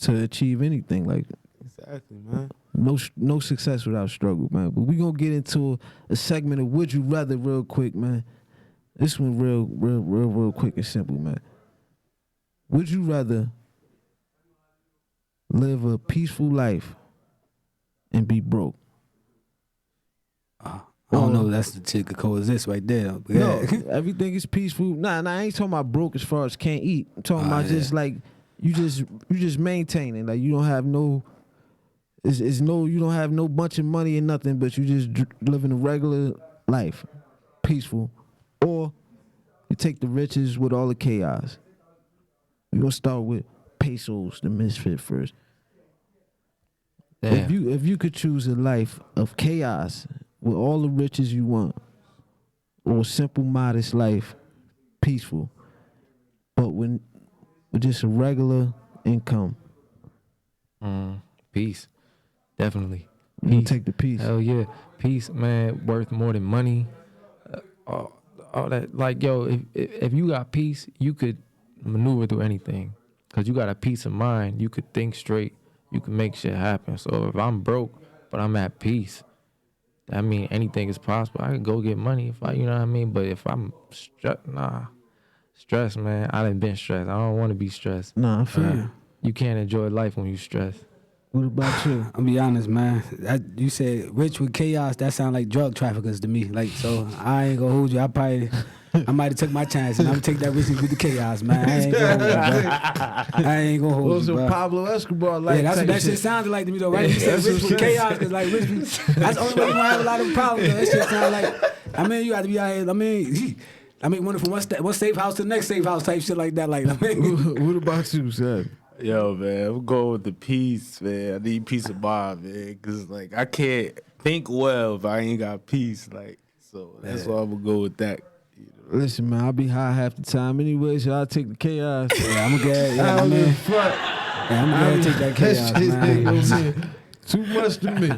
achieve anything. Like exactly, man. No success without struggle, man. But we gonna get into a segment of Would You Rather real quick, man. This one real quick and simple, man. Would you rather live a peaceful life and be broke? I don't know. That's the chick that coexist right there. No, everything is peaceful. Nah, I ain't talking about broke as far as can't eat. I'm talking about just like you just maintaining. Like you don't have no. You don't have no bunch of money and nothing, but you just living a regular life, peaceful. Or you take the riches with all the chaos. We're gonna start with Pesos, the Misfit first. Damn. If you could choose a life of chaos with all the riches you want, or a simple, modest life, peaceful, but with just a regular income. Peace. Definitely. You take the peace. Hell yeah. Peace, man, worth more than money. All that. Like, yo, if you got peace, you could maneuver through anything. Because you got a peace of mind. You could think straight. You can make shit happen. So if I'm broke, but I'm at peace, I mean, anything is possible. I could go get money if you know what I mean? But if I'm stressed, man, I done been stressed. I don't want to be stressed. Nah, I feel you. You can't enjoy life when you stressed. What about you? I'll be honest, man. You said rich with chaos. That sound like drug traffickers to me. Like, so I ain't gonna hold you. I might have took my chance, and I'm gonna take that risk with the chaos, man. I ain't gonna hold you, bro. Those are Pablo Escobar like. Yeah, that shit sounded like to me though, right? You said rich with chaos, because like rich, that's the only way you gonna have a lot of problems. Though. That shit sound like. I mean, you got to be out here. I mean, went from one safe house to the next safe house type shit like that. Like, I mean, what about you, son? Yo, man, I'm going with the peace, man. I need peace of mind, man, because like I can't think well if I ain't got peace. Like, so that's why I'm gonna go with that. You know? Listen, man, I'll be high half the time anyway, so I'll take the chaos. Yeah, I'm gonna take that chaos, man. Too much to me.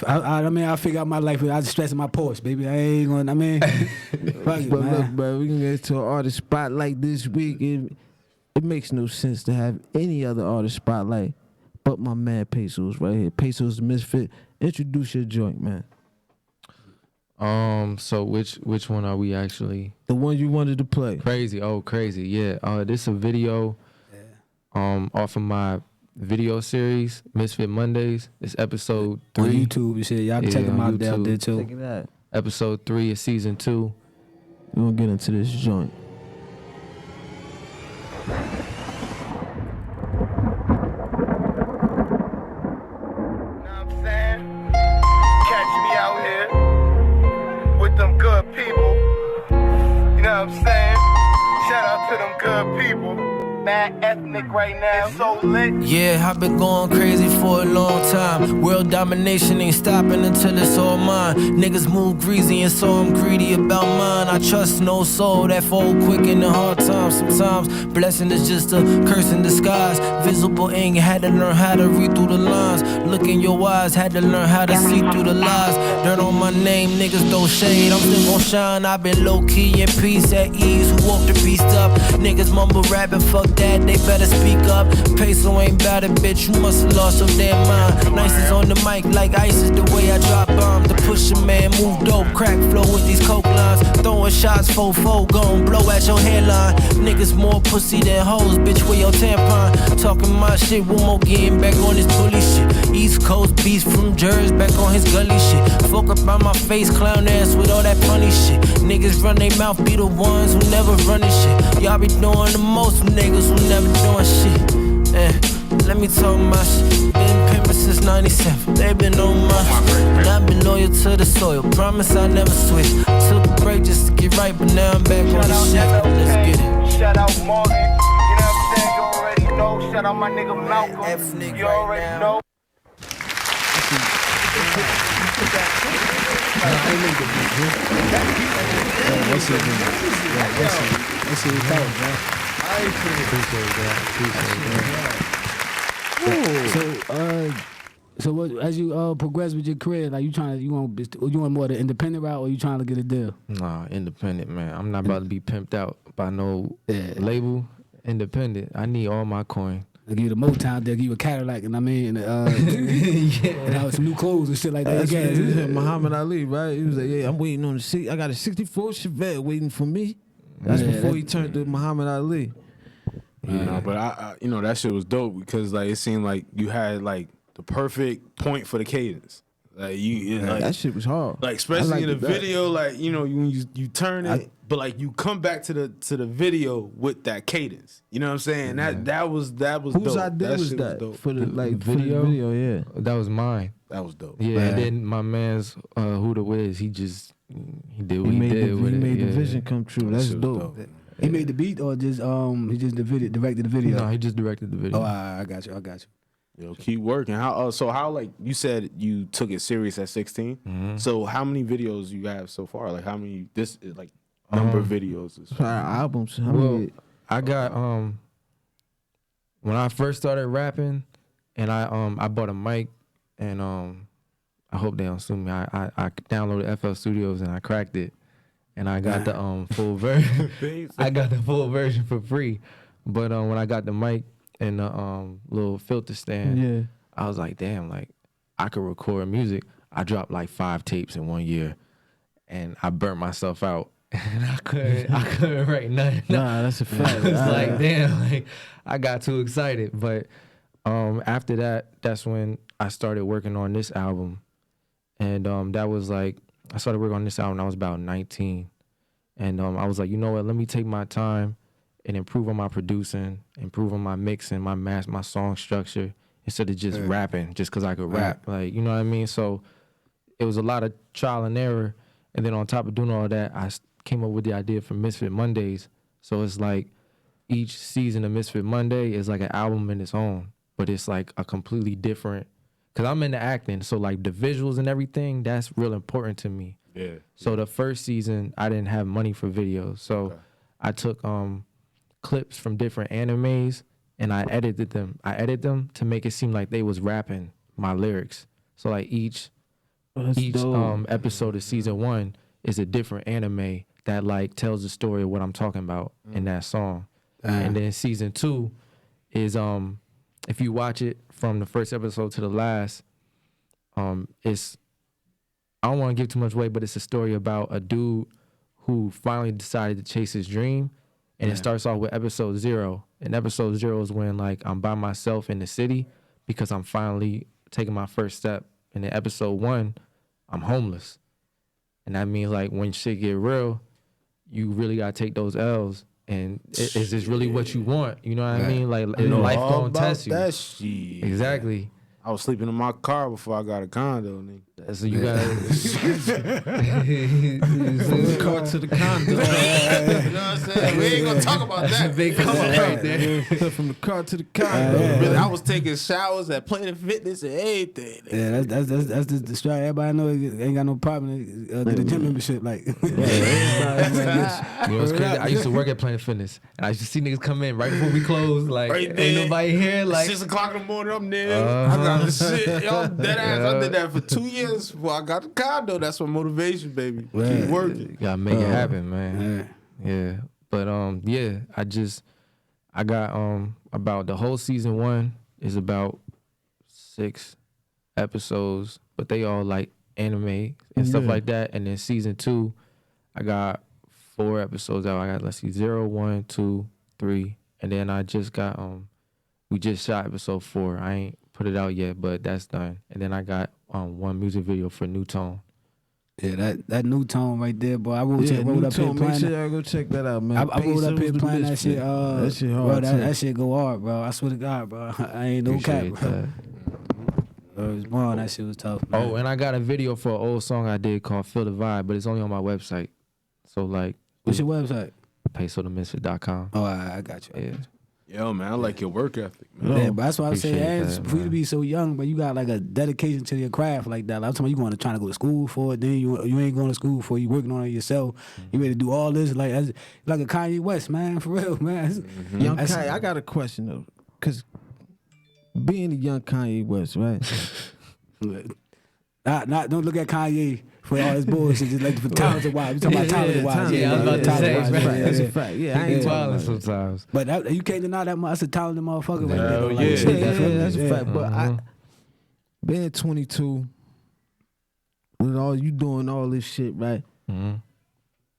I mean, I figure out my life. I just stressing my Porsche, baby. I ain't gonna. I mean, fuck it, but man. Look, bro, we can get to an artist spotlight this week. It makes no sense to have any other artist spotlight but my man Pesos right here. Pesos the Misfit. Introduce your joint, man. So which one are we actually? The one you wanted to play. Crazy. Oh, crazy. Yeah. This is a video off of my video series, Misfit Mondays. It's episode 3. On YouTube, you said y'all can check them out there too. Check it out. Episode 3 of season 2. We're gonna get into this joint. Them good people, you know what I'm saying? Shout out to them good people. Mad ethnic right now, it's so lit. Yeah, I've been going crazy for a long time. World domination ain't stopping until it's all mine. Niggas move greasy and so I'm greedy about mine. I trust no soul that fold quick in the hard times. Sometimes blessing is just a curse in disguise. Visible ink, had to learn how to read through the lines. Look in your eyes, had to learn how to see through the lies. Dirt on my name, niggas throw shade. I'm still gon' shine, I've been low-key in peace at ease. Who woke the beast up? Niggas mumble rapping, fuck that, they better speak up. Peso ain't bad, bitch, you must have lost your damn mind. Nice is on the mic like ISIS, the way I drop bombs. The Pusha man, move dope, crack flow with these coke lines. Throwing shots, fofo, gon' blow at your hairline. Niggas more pussy than hoes, bitch, where your tampon? Talking my shit, one more getting back on this bully shit. East Coast beast from Jersey, back on his gully shit. Fuck up on my face, clown ass with all that funny shit. Niggas run they mouth, be the ones who never running shit. Y'all be doing the most, niggas who never doing shit. Let me talk my shit. Been pimpin' since 97. They been on my and I've been loyal to the soil. Promise I never switch. Took a break just to get right, but now I'm back on this shit. Let's get it. Shout out Morgan. You know what I'm saying? You already know. Shout out my nigga Malcolm. F-Nick You right already now. know. That's it, man. I appreciate that. So what, as you progress with your career, like you want more the independent route, or you trying to get a deal? Nah, independent, man. I'm not about to be pimped out by no label. Independent. I need all my coin. They give you the Motown, they give you a Cadillac, and and some new clothes and shit like that. That's Muhammad Ali, right? He was like, yeah, I'm waiting on the seat. I got a 64 Chevette waiting for me. That's before he turned to Muhammad Ali. Yeah, but I you know, that shit was dope because like it seemed like you had like the perfect point for the cadence. Like like, that shit was hard. Like especially in the that. video, like you know, when you turn it, but like you come back to the video with that cadence. You know what I'm saying? That was Whose dope. idea was shit that dope. for the video? For the video? Yeah, That was mine. That was dope. Yeah, and then my man's Who the Wiz, he did what he did with he it. made the yeah. vision come true. That's Shit was dope. He made the beat, or just he just directed the video. No, he just directed the video. Oh, I got you. Yo, keep working. How like you said you took it serious at 16. Mm-hmm. So how many videos you have so far? Like how many number of videos? Our albums. I got when I first started rapping, and I bought a mic, and I hope they don't sue me. I downloaded FL Studios and I cracked it, and I got the full version. I got the full version for free, but when I got the mic and the little filter stand, I was like, damn, like I could record music. I dropped like 5 tapes in 1 year, and I burnt myself out. And I couldn't write nothing. Nah, that's a fact. It's like, damn, like I got too excited. But after that, that's when I started working on this album. And that was like, I started working on this album when I was about 19. And I was like, you know what, let me take my time and improve on my producing, improve on my mixing, my song structure, instead of just rapping just because I could rap. Like, you know what I mean? So it was a lot of trial and error. And then on top of doing all that, I came up with the idea for Misfit Mondays. So it's like each season of Misfit Monday is like an album in its own, but it's like a completely different, because I'm into acting. So like the visuals and everything, that's real important to me. Yeah. So the first season, I didn't have money for videos. So I took clips from different animes and I edited them. I edited them to make it seem like they was rapping my lyrics. So like each episode of season 1 is a different anime that like tells the story of what I'm talking about in that song. And then season 2 is if you watch it from the first episode to the last, it's, I don't want to give too much away, but it's a story about a dude who finally decided to chase his dream. And it starts off with episode 0. And episode 0 is when like I'm by myself in the city because I'm finally taking my first step. And then episode 1, I'm homeless. And that means like when shit get real, you really gotta take those L's. And is this really what you want? You know what I mean? Like life gonna test you. That shit. Exactly. I was sleeping in my car before I got a condo, nigga. So you gotta from the car to the condo. You know what I'm saying? We ain't gonna talk about that. big come up right there. From the car to the condo. Really, I was taking showers at Planet Fitness and everything. Yeah, that's the strat. Everybody know ain't got no problem. Get a gym membership, like. You know what's crazy? I used to work at Planet Fitness, and I used to see niggas come in right before we closed. Like, Right ain't nobody here. Like, 6 o'clock in the morning, I'm there. I got the shit. Yo, dead ass. I did that for 2 years before I got the condo. That's my motivation, baby. Keep working. You gotta make it happen, man. Yeah. But I got about the whole season 1 is about 6 episodes, but they all like anime and stuff like that. And then season 2, I got 4 episodes out. I got 0, 1, 2, 3, and then I just got we just shot episode 4. I ain't put it out yet, but that's done. And then I got 1 music video for New Tone. Yeah, that New Tone right there, boy. I rolled up here playing. Make sure y'all go check that out, man. I rolled up here playing that shit. That shit hard. Bro, that shit go hard, bro. I swear to God, bro. I ain't no cap, bro. It was born. That shit was tough, man. Oh, and I got a video for an old song I did called Feel the Vibe, but it's only on my website. So like, what's your website? PesoTheMisfit.com. Oh, I got you. Yeah. Yo, man, I like your work ethic, man. Yeah, but that's why I say, Appreciate for you to be so young, but you got like a dedication to your craft like that. Like, I'm talking about you trying to go to school for it, then you ain't going to school for it, you working on it yourself. You ready to do all this like a Kanye West, man, for real, man. Young Kanye, I got a question though, because being a young Kanye West, right? Don't look at Kanye for all his bullshit. Just like for talented wise. We talking about talented wise. Yeah, I was about to say, That's a fact. Yeah, I ain't wilding sometimes. But you can't deny that. That's a talented motherfucker right there. Hell Like, yeah. That's a fact. But I, being 22, with all you doing all this shit, right?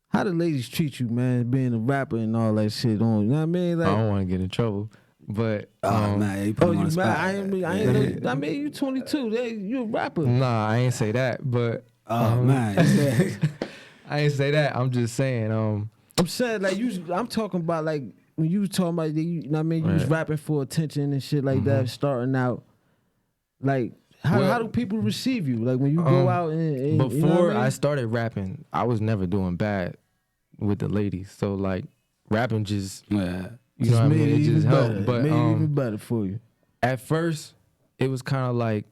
How the ladies treat you, man? Being a rapper and all that shit on. You know what I mean? Like, I don't want to get in trouble, but man, you put me on the spot. I mean, you 22. You a rapper. Nah, I ain't say that. But man, I ain't say that. I'm just saying. I'm saying like I'm talking about like when you was talking about you know what I mean, you was rapping for attention and shit like that, starting out. Like how do people receive you? Like when you go out and before you know what I mean? I started rapping, I was never doing bad with the ladies. So like rapping just you know what I mean? It just helped. But made it even better for you. At first, it was kind of like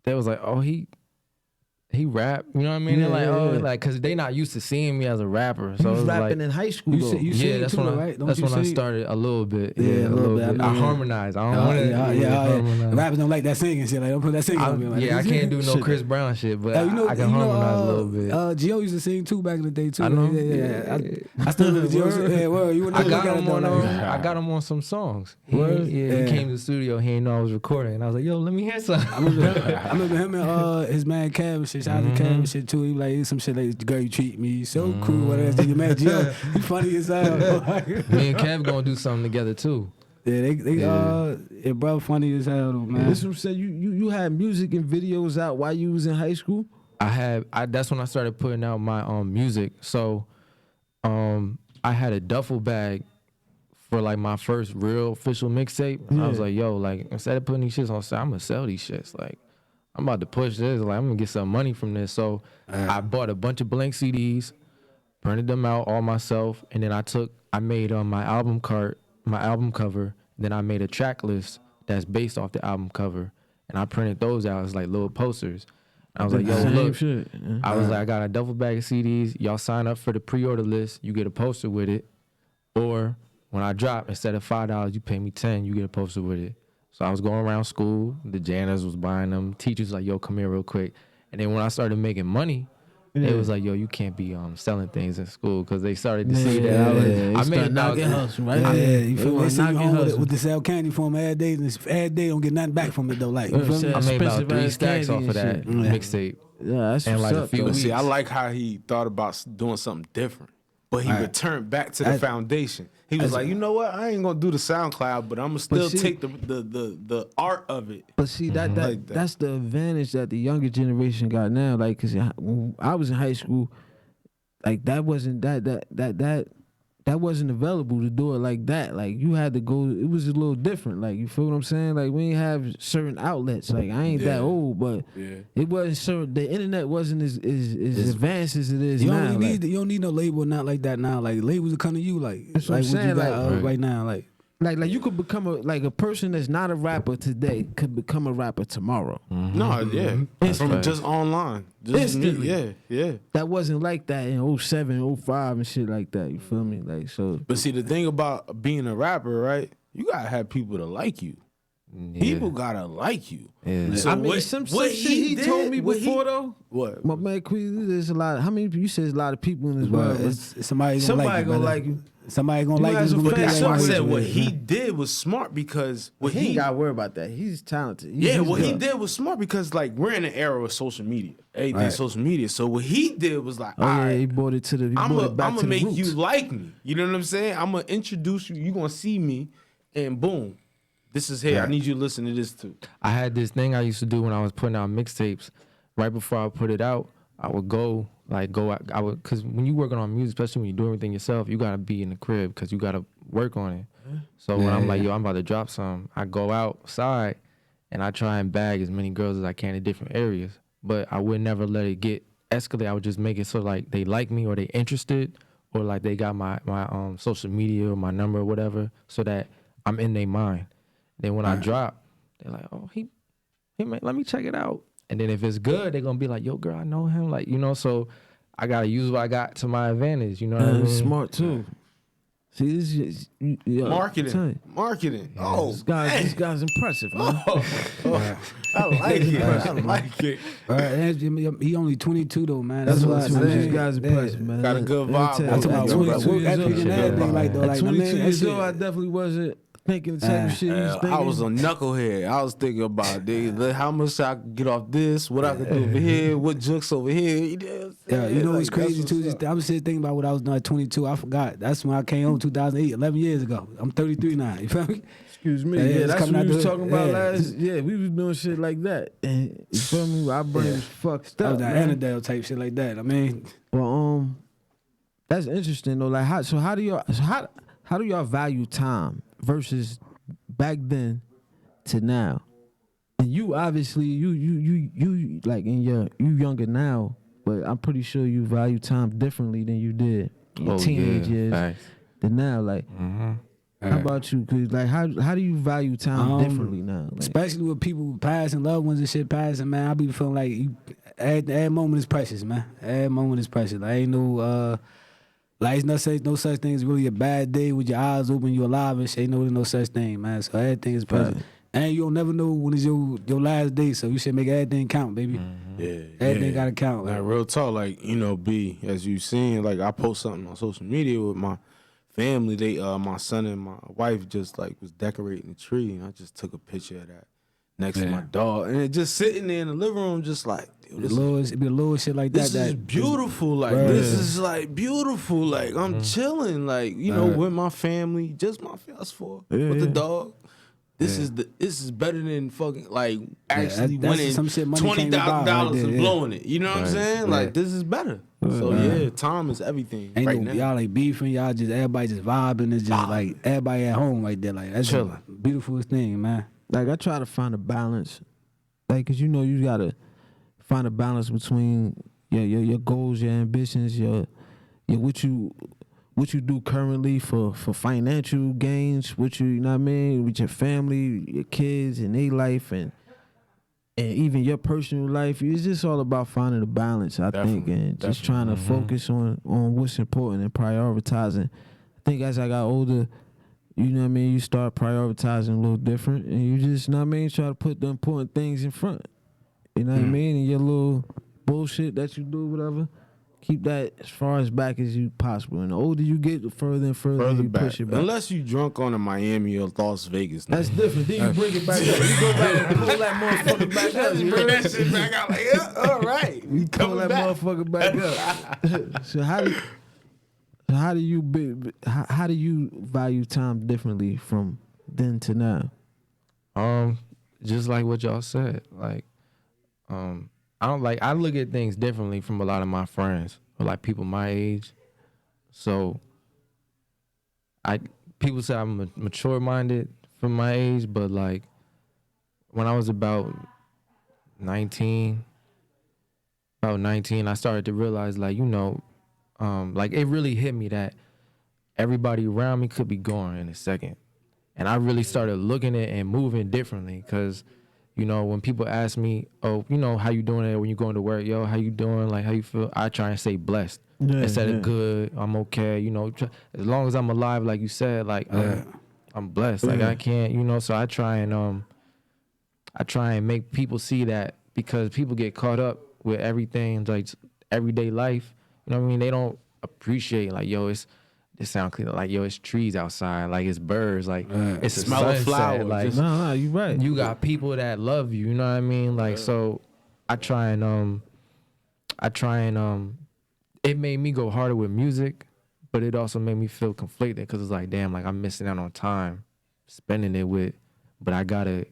they was like, oh, he rap, you know what I mean? Yeah, They're like, yeah. like, cause they not used to seeing me as a rapper. So You was it was rapping like, in high school though. You that's too, when right? that's when I started a little bit. Yeah, a little bit. I harmonize. I don't want to. Yeah. Rappers don't like that singing shit. Like, don't put that singing on me. Like, I can't do no Chris Brown shit, but I can harmonize a little bit. Gio used to sing too back in the day too. I know. I still look at Gio. Yeah, word. I got him on some songs. He came to the studio. He didn't know I was recording, and I was like, "Yo, let me hear something." I remember him and his man Kev and shit. Shout out to Kev and shit too. He was like some shit like, "Girl, you treat me so cool." Whatever. Your man Gio, he funny as hell. Me and Kev gonna do something together too. Yeah, they bro funny as hell though, man. This what I'm saying. You had music and videos out while you was in high school? That's when I started putting out my music. So I had a duffel bag for like my first real official mixtape. Yeah. I was like, yo, like instead of putting these shits on sale, I'm gonna sell these shits. Like I'm about to push this. Like I'm gonna get some money from this. So I bought a bunch of blank CDs, printed them out all myself, and then I made my album cover. Then I made a track list that's based off the album cover, and I printed those out as like little posters. I was like, yo, look. I was like, I got a duffel bag of CDs. Y'all sign up for the pre-order list. You get a poster with it. Or when I drop, instead of $5, you pay me $10. You get a poster with it. So I was going around school. The janitors was buying them. Teachers was like, yo, come here real quick. And then when I started making money, it was like, yo, you can't be selling things in school because they started to see that. I made knocking hustle, right? You feel me? They home with the sell candy for them every day, and every day don't get nothing back from it though. Like, you feel me? I made about 3 stacks off of that mixtape. Yeah, that's and like a few weeks. See, I like how he thought about doing something different, but he returned back to the foundation. He was like, you know what? I ain't gonna do the SoundCloud, but I'm gonna still take the art of it. But see, that's the advantage that the younger generation got now. Like, cause when I was in high school, like that wasn't that wasn't available to do it like that. Like you had to go. It was a little different. Like you feel what I'm saying? Like we didn't have certain outlets. Like I ain't that old, but it wasn't certain. The internet wasn't as advanced as it is now. You don't need no label not like that now. Like labels are coming to you. Like that's what I'm saying. What you got right now. Like you could become a person that's not a rapper today could become a rapper tomorrow. No, from just online, instantly. Yeah. That wasn't like that in 07, 05 and shit like that. You feel me? Like so. But see, the thing about being a rapper, right? You gotta have people to like you. Yeah. People gotta like you. Yeah. So I mean, some shit he told me before though. What? My man, there's a lot. How many? You said there's a lot of people in this world. Somebody gonna like you. Somebody gonna like this. But That's why I said what with it, he did was smart because what he ain't got to worry about that. He's talented. What he did was smart because like we're in an era of social media. Everything social media. So what he did was like, all right, he brought it to the. I'm gonna make roots. you like me. You know what I'm saying? I'm gonna introduce you. You gonna see me, and boom, this is here. I need you to listen to this too. I had this thing I used to do when I was putting out mixtapes. Right before I put it out, I would go out. I would, cause when you working on music, especially when you do everything yourself, you gotta be in the crib because you gotta work on it. So when I'm like, yo, I'm about to drop some, I go outside and I try and bag as many girls as I can in different areas. But I would never let it get escalate. I would just make it so like they like me or they interested or like they got my social media or my number or whatever, so that I'm in their mind. Then when I drop, they're like, oh, he let me check it out. And then if it's good, they're gonna be like, yo, girl, I know him. Like, you know, so I gotta use what I got to my advantage. You know what I mean? Smart too. See, this is marketing. Yeah. Oh, this guy's impressive, man. I like it. I like it. He only 22 though, man. That's what I'm I'm saying. This guy's impressive, man. Got a good vibe. That's about 22 At 22 years old, I definitely wasn't thinking the type of shit he was thinking. I was a knucklehead. I was thinking about how much I could get off this, what I could do over here, what jokes over here. You know what's crazy too? I'm sitting thinking about what I was doing at 22. I forgot. That's when I came home 2008, 11 years ago. I'm 33 now. You feel me? Excuse me. Yeah, that's what we was talking about last. Yeah, we was doing shit like that. And you feel me? Our brain was fucked up. That Annandale type shit like that. I mean, well, that's interesting though. Like, how do y'all value time versus back then to now? And you obviously you like you younger now, but I'm pretty sure you value time differently than you did in your teenage years than now. Like, how about you? Cause like, how do you value time differently now? Like, especially with people passing, loved ones and shit passing, man. I be feeling like every moment is precious, man. Every moment is precious. Like, ain't no like, no such thing as really a bad day with your eyes open, you alive and shit. Ain't no such thing, man. So everything is present. And you'll never know when it's your last day, so you should make everything count, baby. Yeah. Everything gotta count. Like, real talk, like, you know, B, as you seen, like, I post something on social media with my family. They, my son and my wife just, like, was decorating the tree, and I just took a picture of that next to my dog. And it just sitting there in the living room, just like, it be a little shit like that. This is beautiful. Like, this is, like, beautiful. Like, I'm chilling, like, you know, with my family, just my us four, with the dog. This is better than fucking like actually winning $20,000 and blowing it. You know what I'm saying? Like, this is better. So time is everything. Ain't now. Y'all like beefing, y'all just everybody just vibing. It's just like everybody at home like that. Like, that's a beautiful thing, man. Like, I try to find a balance. Like, cause you know you gotta find a balance between your goals, your ambitions, your what you do currently for financial gains, you know what I mean, with your family, your kids, and their life, and even your personal life. It's just all about finding a balance, I think, and just trying to focus on what's important and prioritizing. I think as I got older, you know what I mean, you start prioritizing a little different, and you just, you know what I mean, try to put the important things in front. You know what I mean? And your little bullshit that you do, whatever, keep that as far as back as you possible. And the older you get, the further and further you back. Push it back. Unless you drunk on a Miami or Las Vegas. That's different. Then you bring it back up. You go back and pull that motherfucker back up. You bring that shit back out like, all right. You pull that motherfucker back up. So how do you value time differently from then to now? Just like what y'all said. Like, I look at things differently from a lot of my friends or like people my age. So people say I'm mature minded for my age, but like when I was about 19, I started to realize, like, you know, like it really hit me that everybody around me could be gone in a second. And I really started looking at it and moving differently, because, you know, when people ask me, oh, you know, how you doing there when you going to work? Yo, how you doing? Like, how you feel? I try and say blessed instead of good. I'm okay. You know, as long as I'm alive, like you said, like I'm blessed. Like, I can't, you know, so I try and make people see that, because people get caught up with everything, like everyday life. You know what I mean? They don't appreciate, like, yo, it sound clean. Like, yo, it's trees outside. Like, it's birds. Like, it's a smell of sunset. flowers. Like, No, you right. you got people that love you. You know what I mean? Like, so I try and it made me go harder with music, but it also made me feel conflicted because it's like, damn, like I'm missing out on time spending it with, but I gotta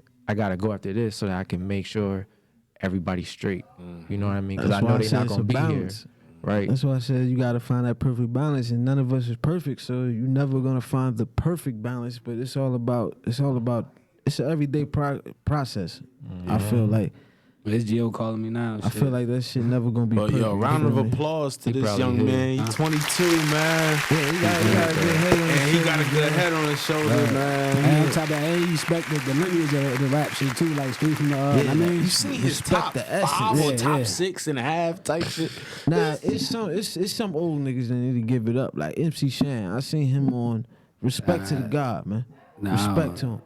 go after this so that I can make sure everybody's straight. You know what I mean? Because I know they're not gonna be here. Right. That's why I said you gotta find that perfect balance, and none of us is perfect, so you're never gonna find the perfect balance. But it's an everyday process. I feel like. It's Gio calling me now. I feel like that shit never gonna be perfect. Yo, round of applause to this young man. He's 22, man. Yeah, he got a good head on his And he got a good head on his shoulder, man. And on top of that, he respect the lineage of the rap shit too, like straight from the. I mean, You see his top the 5 essence. or Yeah, top yeah. 6.5 type shit. Nah, it's some old niggas that need to give it up. Like MC Shan, I seen him on Respect to the God, man. Respect to him.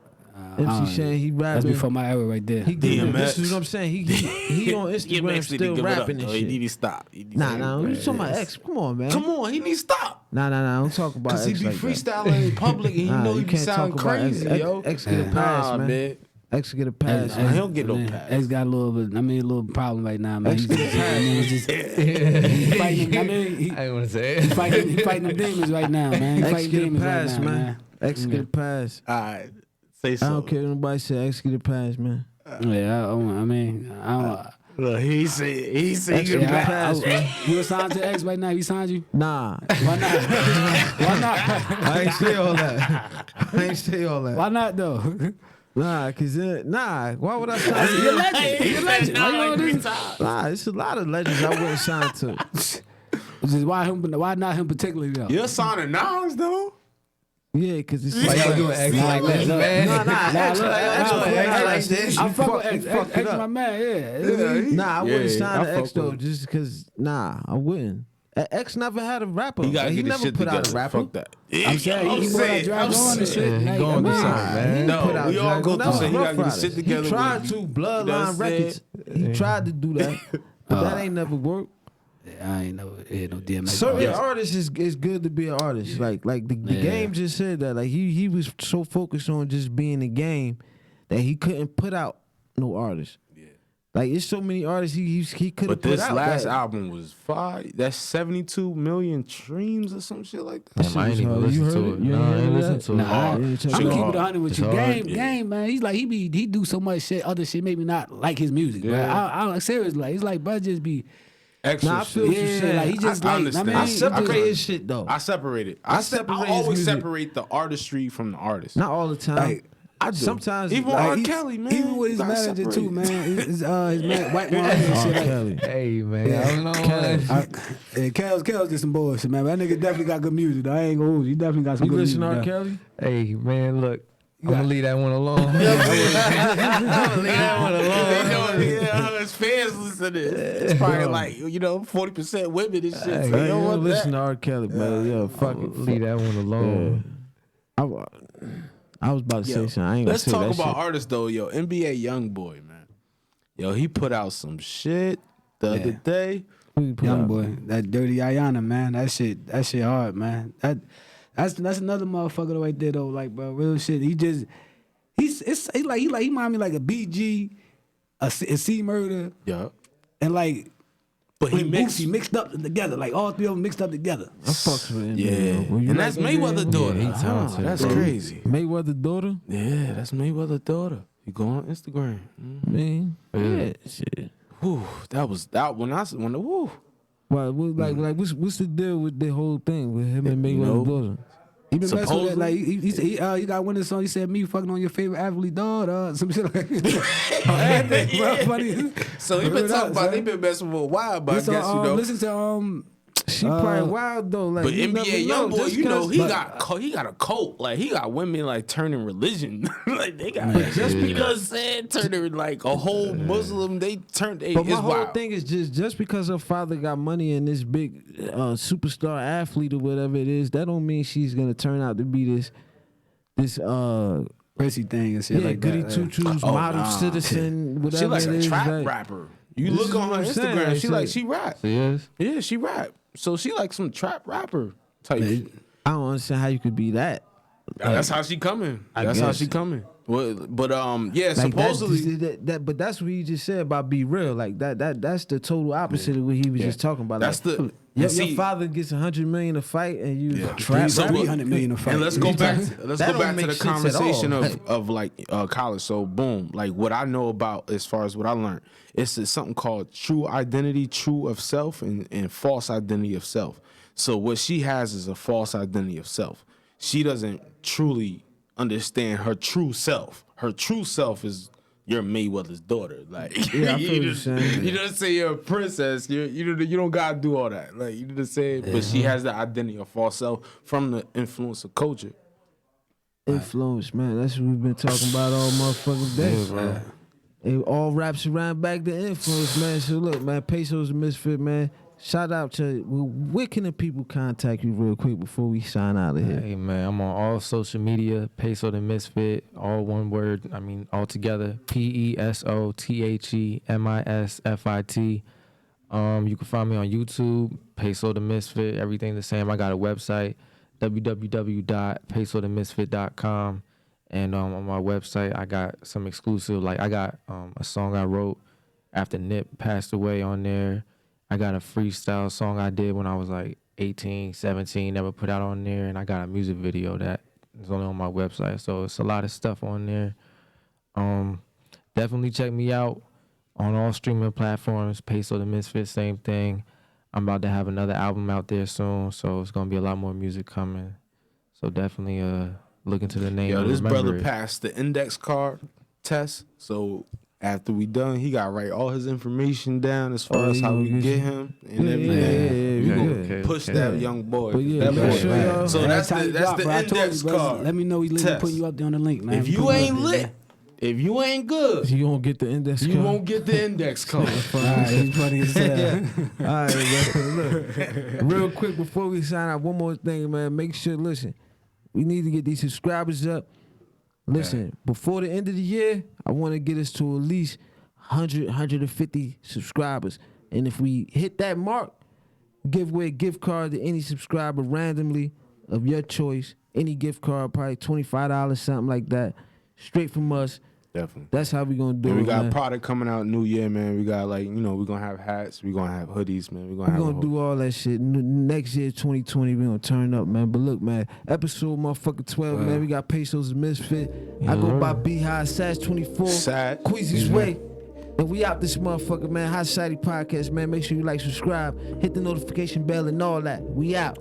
MC Shan, he rapping. That's before my era right there. He this is what I'm saying. He on Instagram still rapping and He shit. need to stop. Nah, we talking about X. Come on, man. Come on, he needs to stop. Nah. Don't talk about X. Because he be like that. freestyling in public and you know he be can't sounding talk about crazy, X. yo. X get a pass, man. X get a pass. He don't get no pass. X got a little problem right now, man. X get a pass. He's fighting. I mean, I ain't want to say it. he fighting them demons right now, man. He X fighting get a demons pass, right now, man. X get a pass. All right. Say so. I don't care what nobody say. X get a pass, man. Yeah, I don't. Look, he said X he get a pass, man. You signed to X right now? He signed you? Nah, Why not? Why not? I ain't say all that. Why not though? Nah, why would I sign You're a legend. You're a legend. Why you on this? Nah, it's a lot of legends I wouldn't sign to. Just why not him particularly though? You're signing Nas though. Yeah, because it's Why y'all doing X like this, man? I fuck with X my man, yeah. Nah, I wouldn't sign to I X fuck though, with just because. Nah, I wouldn't. X never had a rapper. He gotta He get his never shit put together. out a rapper. Fuck that. I'm saying he put out Drag On and shit. He Like, going I through mean, something, man. No, we all go through That was something. He gotta Rough get his shit Riders. together. He tried to You know what Bloodline I'm Records. He tried to do that, but that ain't never worked. I ain't no DMX. Certain artists is good to be an artist. Like the game just said that. Like he was so focused on just being a game that he couldn't put out no artist. Yeah. Like it's so many artists he could have But put this out. last that. album was fire. That's 72 million streams or some shit like that. Damn, I ain't even You listen heard to it? it. You No, I ain't ain't heard listen that? to it. Nah, I'm Yeah, check gonna it keep out. it 100 with It's you. hard. Game, man. He's like he do so much shit. Other shit made me not like his music. Yeah. I don't seriously like. It's like bro just be. Extra Nah, I feel shit. what you're saying. Like he just I like. understand. I I separate his shit though. I separate it. I I separate his always music. separate the artistry from the artist. Not all the time. Like, I do. Sometimes Even like, R. he- Kelly, man. Even with his You gotta manager separate too, it. man. His man, White One and shit. Like, Kelly. Hey, man. I don't know. Kels did some bullshit, man. But that nigga definitely got good music. Though. I ain't gonna hold you. He definitely got some You good listen music. to R. though. Kelly? Hey, man, look. I'm gonna leave that one alone. I'm gonna leave that one alone. His fans listen to this. It's probably like 40% women and shit. So Hey, you you don't want listen that. to R. Kelly, man. Yo, fuck it. Leave that one alone. I was about to say something. I ain't gonna Let's say talk that about shit. artists though, yo. NBA YoungBoy, man. Yo, he put out some shit the other day. Who you put Young out? boy, that dirty Ayana, man. That shit hard, man. That's another motherfucker right there though. Like, bro, real shit. He remind me like a BG, a C Murder, Yeah. and like. But he When mixed. Boosie mixed up together, like all three of them mixed up together. I fucks with him. Yeah. And that's Mayweather's daughter. Yeah, he talented, That's bro. crazy. Mayweather's daughter? Yeah, that's Mayweather's daughter. You go on Instagram. Man. Yeah. Shit. Whew, that was that when the whew. Well, what's the deal with the whole thing with him and Mayweather's daughter? He been messing with Supposedly- that. Like he said, he got one of the songs. He said, "Me fucking on your favorite athlete dog," some shit like that. Bro, funny. So he been talking about they been messing for a while, but I Listen, guess listen to She probably wild though. Like But you never NBA know, YoungBoy, just you know, 'cause- he got a cult. Like he got women like turning religion. Like they got just you know what I'm saying, turning like a whole Muslim. They turned. But my It's whole wild. thing is just because her father got money and this big superstar athlete or whatever it is, that don't mean she's gonna turn out to be this Prissy thing and shit like goody that. two shoes model citizen, whatever She like it a is. trap like- rapper. You This look is on what her I'm saying, Instagram, like, she shit. like she rap. Yes. Yeah, she rap. So she like some trap rapper type. I don't understand how you could be that. That's how she coming. That's how she coming. Well, but yeah, Like supposedly. but that's what he just said about be real. Like that's the total opposite of what he was just talking about. That's like, your father gets $100 million a fight and you trap. So 300 million a fight. And let's go back to the sense conversation at all. of like college. So boom, like what I know about as far as what I learned, it's something called true identity, true of self, and false identity of self. So what she has is a false identity of self. She doesn't truly understand her true self. Her true self is you're Mayweather's daughter. Like Yeah, I feel you saying. you just say you're a princess. You don't gotta do all that. Like you just say, but she has the identity of false self from the influence of culture. Influence, man. That's what we've been talking about all motherfucking day, bro. It all wraps around back to influence, man. So look, man, Peso's a Misfit, man. Shout out to where can the people contact you real quick before we sign out of here? Hey man, I'm on all social media, Peso the Misfit, all one word. I mean, all together. PESOTHEMISFIT. You can find me on YouTube, Peso the Misfit. Everything the same. I got a website, www.pesothemisfit.com, and on my website I got some exclusive. Like I got a song I wrote after Nip passed away on there. I got a freestyle song I did when I was like 18, 17, never put out on there. And I got a music video that is only on my website. So it's a lot of stuff on there. Definitely check me out on all streaming platforms. Peso the Misfit, same thing. I'm about to have another album out there soon. So it's going to be a lot more music coming. So definitely look into the name. Yo, this brother it. passed the index card test. So after we done, he got to write all his information down as far as how we get him and everything. We gonna push that young boy. Yeah, so that's the index card. Let me know we putting you up there on the link, man. If you ain't lit, if you ain't good, you won't get the index card. You won't get the index card. All right, he's funny as hell. All right, man. Look, real quick before we sign out, one more thing, man. Make sure, listen, we need to get these subscribers up. Listen, before the end of the year, I want to get us to at least 100, 150 subscribers. And if we hit that mark, give away a gift card to any subscriber randomly of your choice. Any gift card, probably $25, something like that. Straight from us. Definitely. That's how we going to do it, we got man. product coming out new year, man. We got we're going to have hats. We're going to have hoodies, man. We're going to do all that shit. Next year, 2020, we going to turn up, man. But look, man, episode motherfucking 12, man. We got Pesos and Misfit. I go by Beehive, Sash24, Queasy's Way. And we out this motherfucker, man. Hot Society Podcast, man. Make sure you like, subscribe, hit the notification bell and all that. We out.